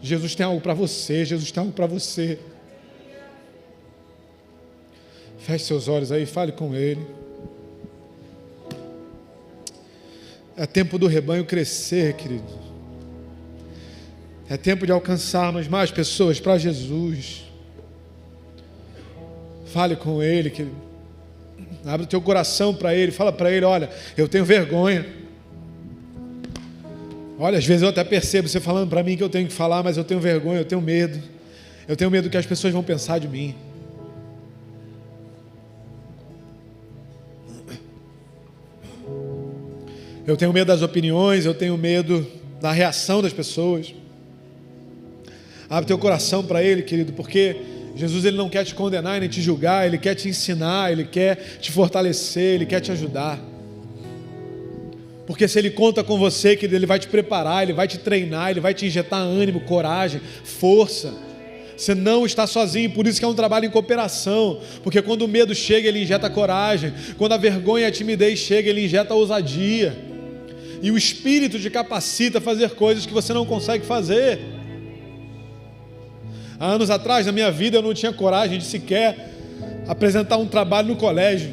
Jesus tem algo para você, Jesus tem algo para você. Feche seus olhos aí, fale com Ele. É tempo do rebanho crescer, querido. É tempo de alcançarmos mais pessoas para Jesus. Fale com Ele, querido. Abre o teu coração para Ele, fala para Ele: olha, eu tenho vergonha. Olha, às vezes eu até percebo você falando para mim que eu tenho que falar, mas eu tenho vergonha, eu tenho medo. Eu tenho medo do que as pessoas vão pensar de mim. Eu tenho medo das opiniões, eu tenho medo da reação das pessoas. Abre teu coração para Ele, querido, porque Jesus, Ele não quer te condenar nem te julgar, Ele quer te ensinar, Ele quer te fortalecer, Ele quer te ajudar. Porque se Ele conta com você, querido, Ele vai te preparar, Ele vai te treinar, Ele vai te injetar ânimo, coragem, força. Você não está sozinho, por isso que é um trabalho em cooperação. Porque quando o medo chega, Ele injeta coragem. Quando a vergonha e a timidez chega, Ele injeta ousadia. E o Espírito te capacita a fazer coisas que você não consegue fazer. Há anos atrás, na minha vida, eu não tinha coragem de sequer apresentar um trabalho no colégio.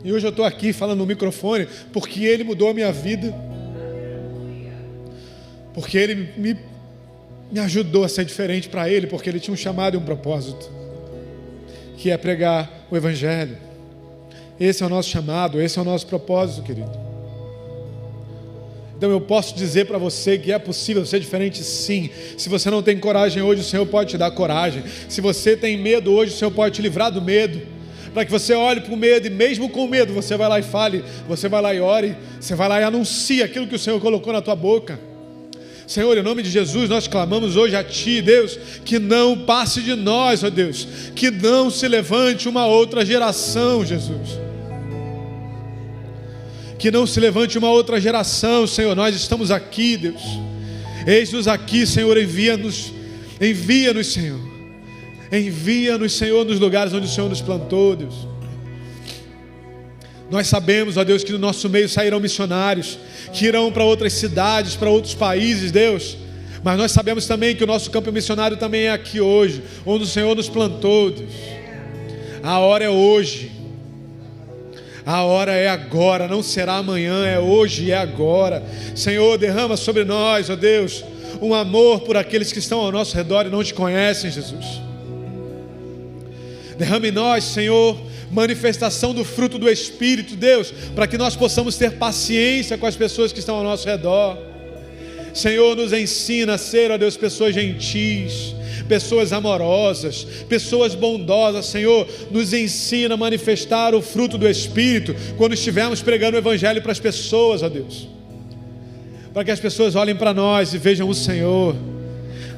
E hoje eu estou aqui falando no microfone porque Ele mudou a minha vida. Porque Ele me ajudou a ser diferente para Ele, porque Ele tinha um chamado e um propósito, que é pregar o Evangelho. Esse é o nosso chamado, esse é o nosso propósito, querido. Então eu posso dizer para você que é possível ser diferente, sim. Se você não tem coragem hoje, o Senhor pode te dar coragem. Se você tem medo hoje, o Senhor pode te livrar do medo, para que você olhe para o medo, e mesmo com medo, você vai lá e fale, você vai lá e ore, você vai lá e anuncie aquilo que o Senhor colocou na tua boca. Senhor, em nome de Jesus, nós clamamos hoje a Ti, Deus, que não passe de nós, ó Deus, que não se levante uma outra geração, Jesus. Que não se levante uma outra geração, Senhor. Nós estamos aqui, Deus. Eis-nos aqui, Senhor. Envia-nos, Senhor. Envia-nos, Senhor, nos lugares onde o Senhor nos plantou, Deus. Nós sabemos, ó Deus, que no nosso meio sairão missionários, que irão para outras cidades, para outros países, Deus. Mas nós sabemos também que o nosso campo missionário também é aqui hoje, onde o Senhor nos plantou, Deus. A hora é hoje. A hora é agora, não será amanhã, é hoje e é agora. Senhor, derrama sobre nós, ó Deus, um amor por aqueles que estão ao nosso redor e não te conhecem, Jesus. Derrama em nós, Senhor, manifestação do fruto do Espírito, Deus, para que nós possamos ter paciência com as pessoas que estão ao nosso redor. Senhor, nos ensina a ser, ó Deus, pessoas gentis, pessoas amorosas, pessoas bondosas. Senhor, nos ensina a manifestar o fruto do Espírito quando estivermos pregando o Evangelho para as pessoas, ó Deus, para que as pessoas olhem para nós e vejam o Senhor.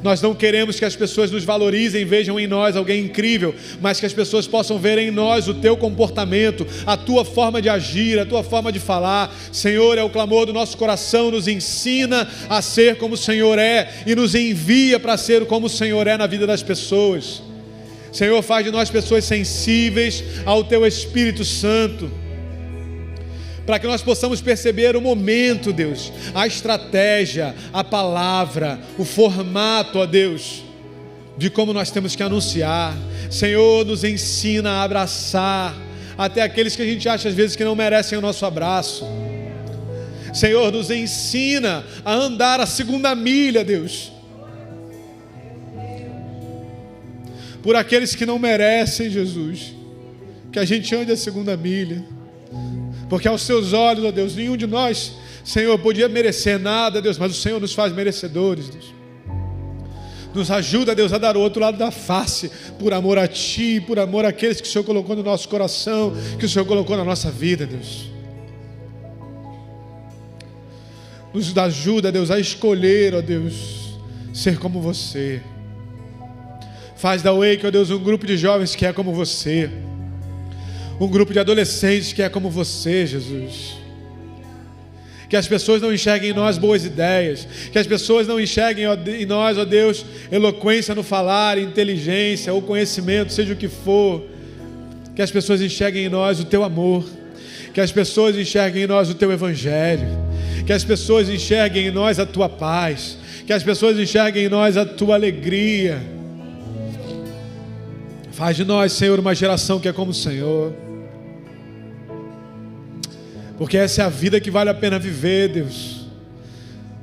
Nós não queremos que as pessoas nos valorizem e vejam em nós alguém incrível, mas que as pessoas possam ver em nós o Teu comportamento, a Tua forma de agir, a Tua forma de falar. Senhor, é o clamor do nosso coração. Nos ensina a ser como o Senhor é e nos envia para ser como o Senhor é na vida das pessoas. Senhor, faz de nós pessoas sensíveis ao Teu Espírito Santo, para que nós possamos perceber o momento, Deus, a estratégia, a palavra, o formato, ó Deus, de como nós temos que anunciar. Senhor, nos ensina a abraçar até aqueles que a gente acha às vezes que não merecem o nosso abraço. Senhor, nos ensina a andar a segunda milha, Deus. Por aqueles que não merecem, Jesus, que a gente ande a segunda milha. Porque aos seus olhos, ó Deus, nenhum de nós, Senhor, podia merecer nada, Deus, mas o Senhor nos faz merecedores, Deus. Nos ajuda, Deus, a dar o outro lado da face, por amor a Ti, por amor àqueles que o Senhor colocou no nosso coração, que o Senhor colocou na nossa vida, Deus. Nos ajuda, Deus, a escolher, ó Deus, ser como Você. Faz da Wake, ó Deus, um grupo de jovens que é como Você. Um grupo de adolescentes que é como Você, Jesus. Que as pessoas não enxerguem em nós boas ideias. Que as pessoas não enxerguem em nós, ó Deus, eloquência no falar, inteligência ou conhecimento, seja o que for. Que as pessoas enxerguem em nós o Teu amor. Que as pessoas enxerguem em nós o Teu Evangelho. Que as pessoas enxerguem em nós a Tua paz. Que as pessoas enxerguem em nós a Tua alegria. Faz de nós, Senhor, uma geração que é como o Senhor. Porque essa é a vida que vale a pena viver, Deus.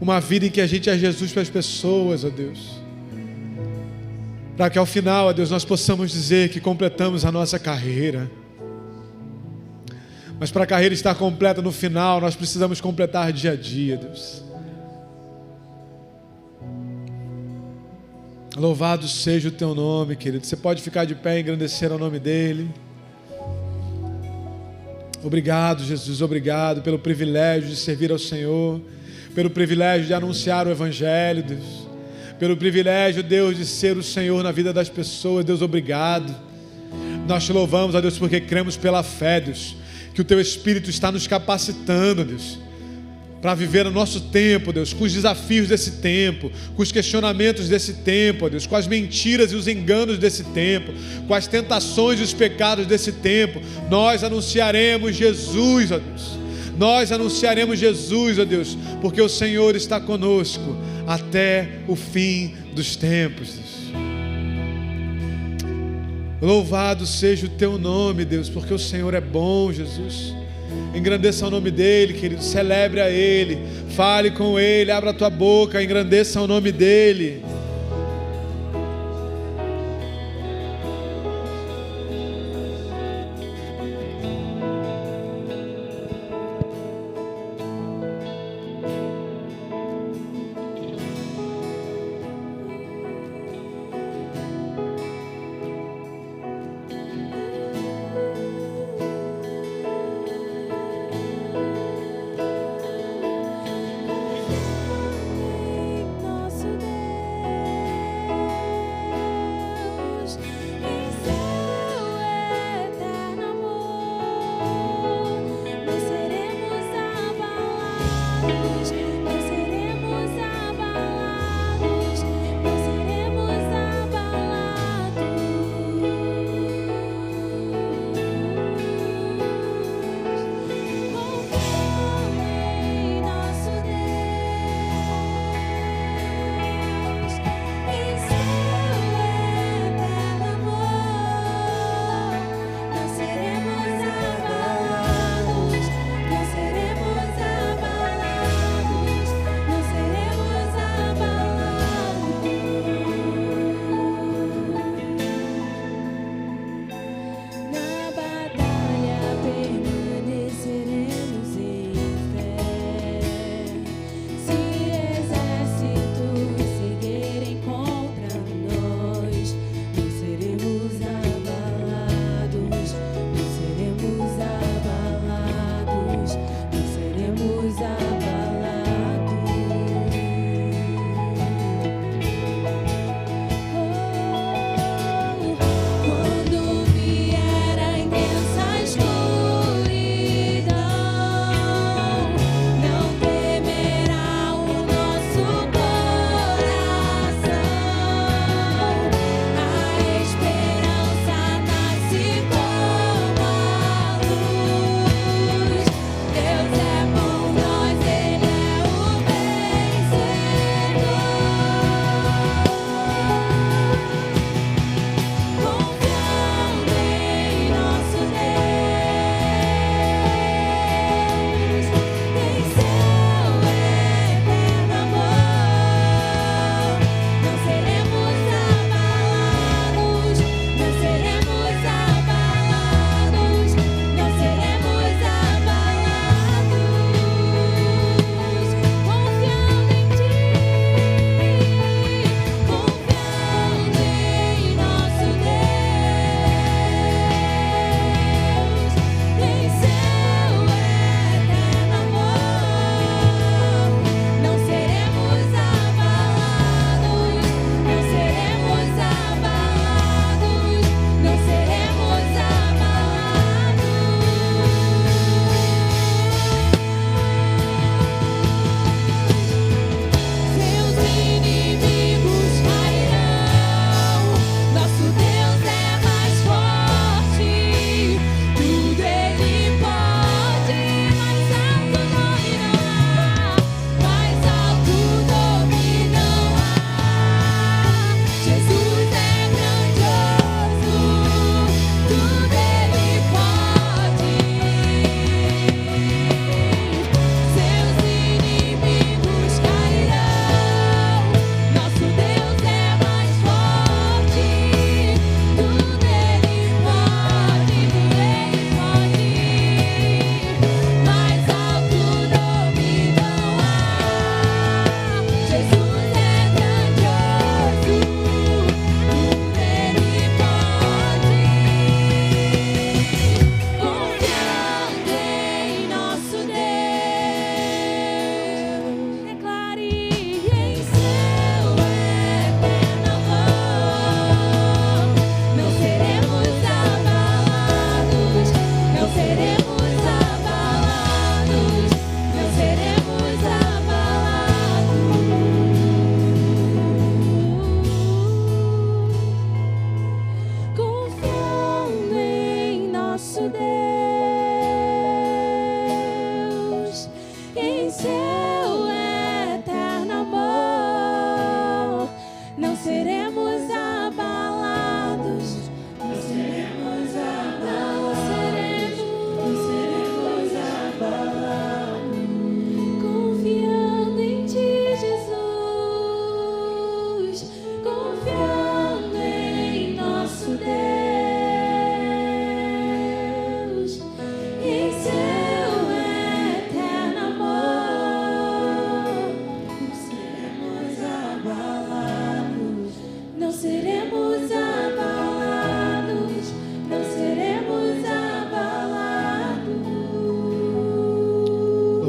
Uma vida em que a gente é Jesus para as pessoas, ó Deus. Para que ao final, ó Deus, nós possamos dizer que completamos a nossa carreira. Mas para a carreira estar completa no final, nós precisamos completar dia a dia, Deus. Louvado seja o Teu nome, querido. Você pode ficar de pé e engrandecer ao nome dEle. Obrigado, Jesus, obrigado pelo privilégio de servir ao Senhor, pelo privilégio de anunciar o Evangelho, Deus, pelo privilégio, Deus, de ser o Senhor na vida das pessoas. Deus, obrigado. Nós Te louvamos, ó Deus, porque cremos pela fé, Deus, que o Teu Espírito está nos capacitando, Deus, para viver o nosso tempo, Deus, com os desafios desse tempo, com os questionamentos desse tempo, ó Deus, com as mentiras e os enganos desse tempo, com as tentações e os pecados desse tempo. Nós anunciaremos Jesus, ó Deus. Nós anunciaremos Jesus, ó Deus, porque o Senhor está conosco até o fim dos tempos, Deus. Louvado seja o Teu nome, Deus, porque o Senhor é bom, Jesus. Engrandeça o nome dEle, querido, celebre a Ele, fale com Ele, abra a tua boca, engrandeça o nome dEle.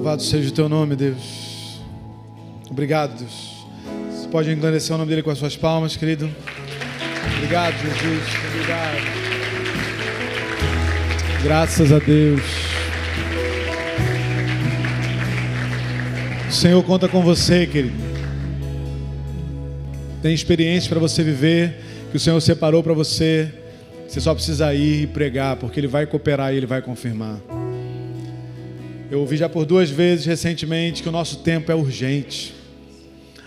Louvado seja o teu nome, Deus. Obrigado, Deus. Você pode engrandecer o nome dele com as suas palmas, querido. Obrigado, Jesus. Obrigado. Graças a Deus. O Senhor conta com você, querido. Tem experiências para você viver, que o Senhor separou para você. Você só precisa ir e pregar, porque Ele vai cooperar e Ele vai confirmar. Eu ouvi já por 2 vezes recentemente que o nosso tempo é urgente.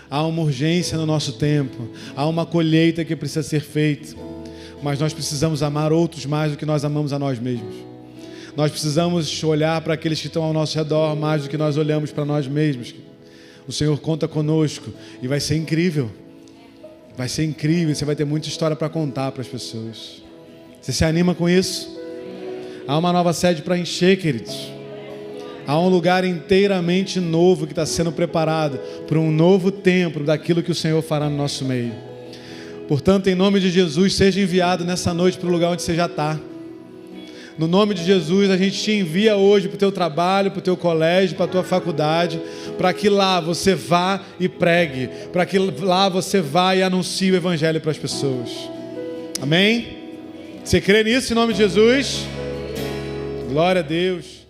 Há uma urgência no nosso tempo. Há uma colheita que precisa ser feita. Mas nós precisamos amar outros mais do que nós amamos a nós mesmos. Nós precisamos olhar para aqueles que estão ao nosso redor mais do que nós olhamos para nós mesmos. O Senhor conta conosco e vai ser incrível. Vai ser incrível. Você vai ter muita história para contar para as pessoas. Você se anima com isso? Há uma nova sede para encher, queridos. Há um lugar inteiramente novo que está sendo preparado para um novo tempo daquilo que o Senhor fará no nosso meio. Portanto, em nome de Jesus, seja enviado nessa noite para o lugar onde você já está. No nome de Jesus, a gente te envia hoje para o teu trabalho, para o teu colégio, para a tua faculdade, para que lá você vá e pregue, para que lá você vá e anuncie o Evangelho para as pessoas. Amém? Você crê nisso em nome de Jesus? Glória a Deus.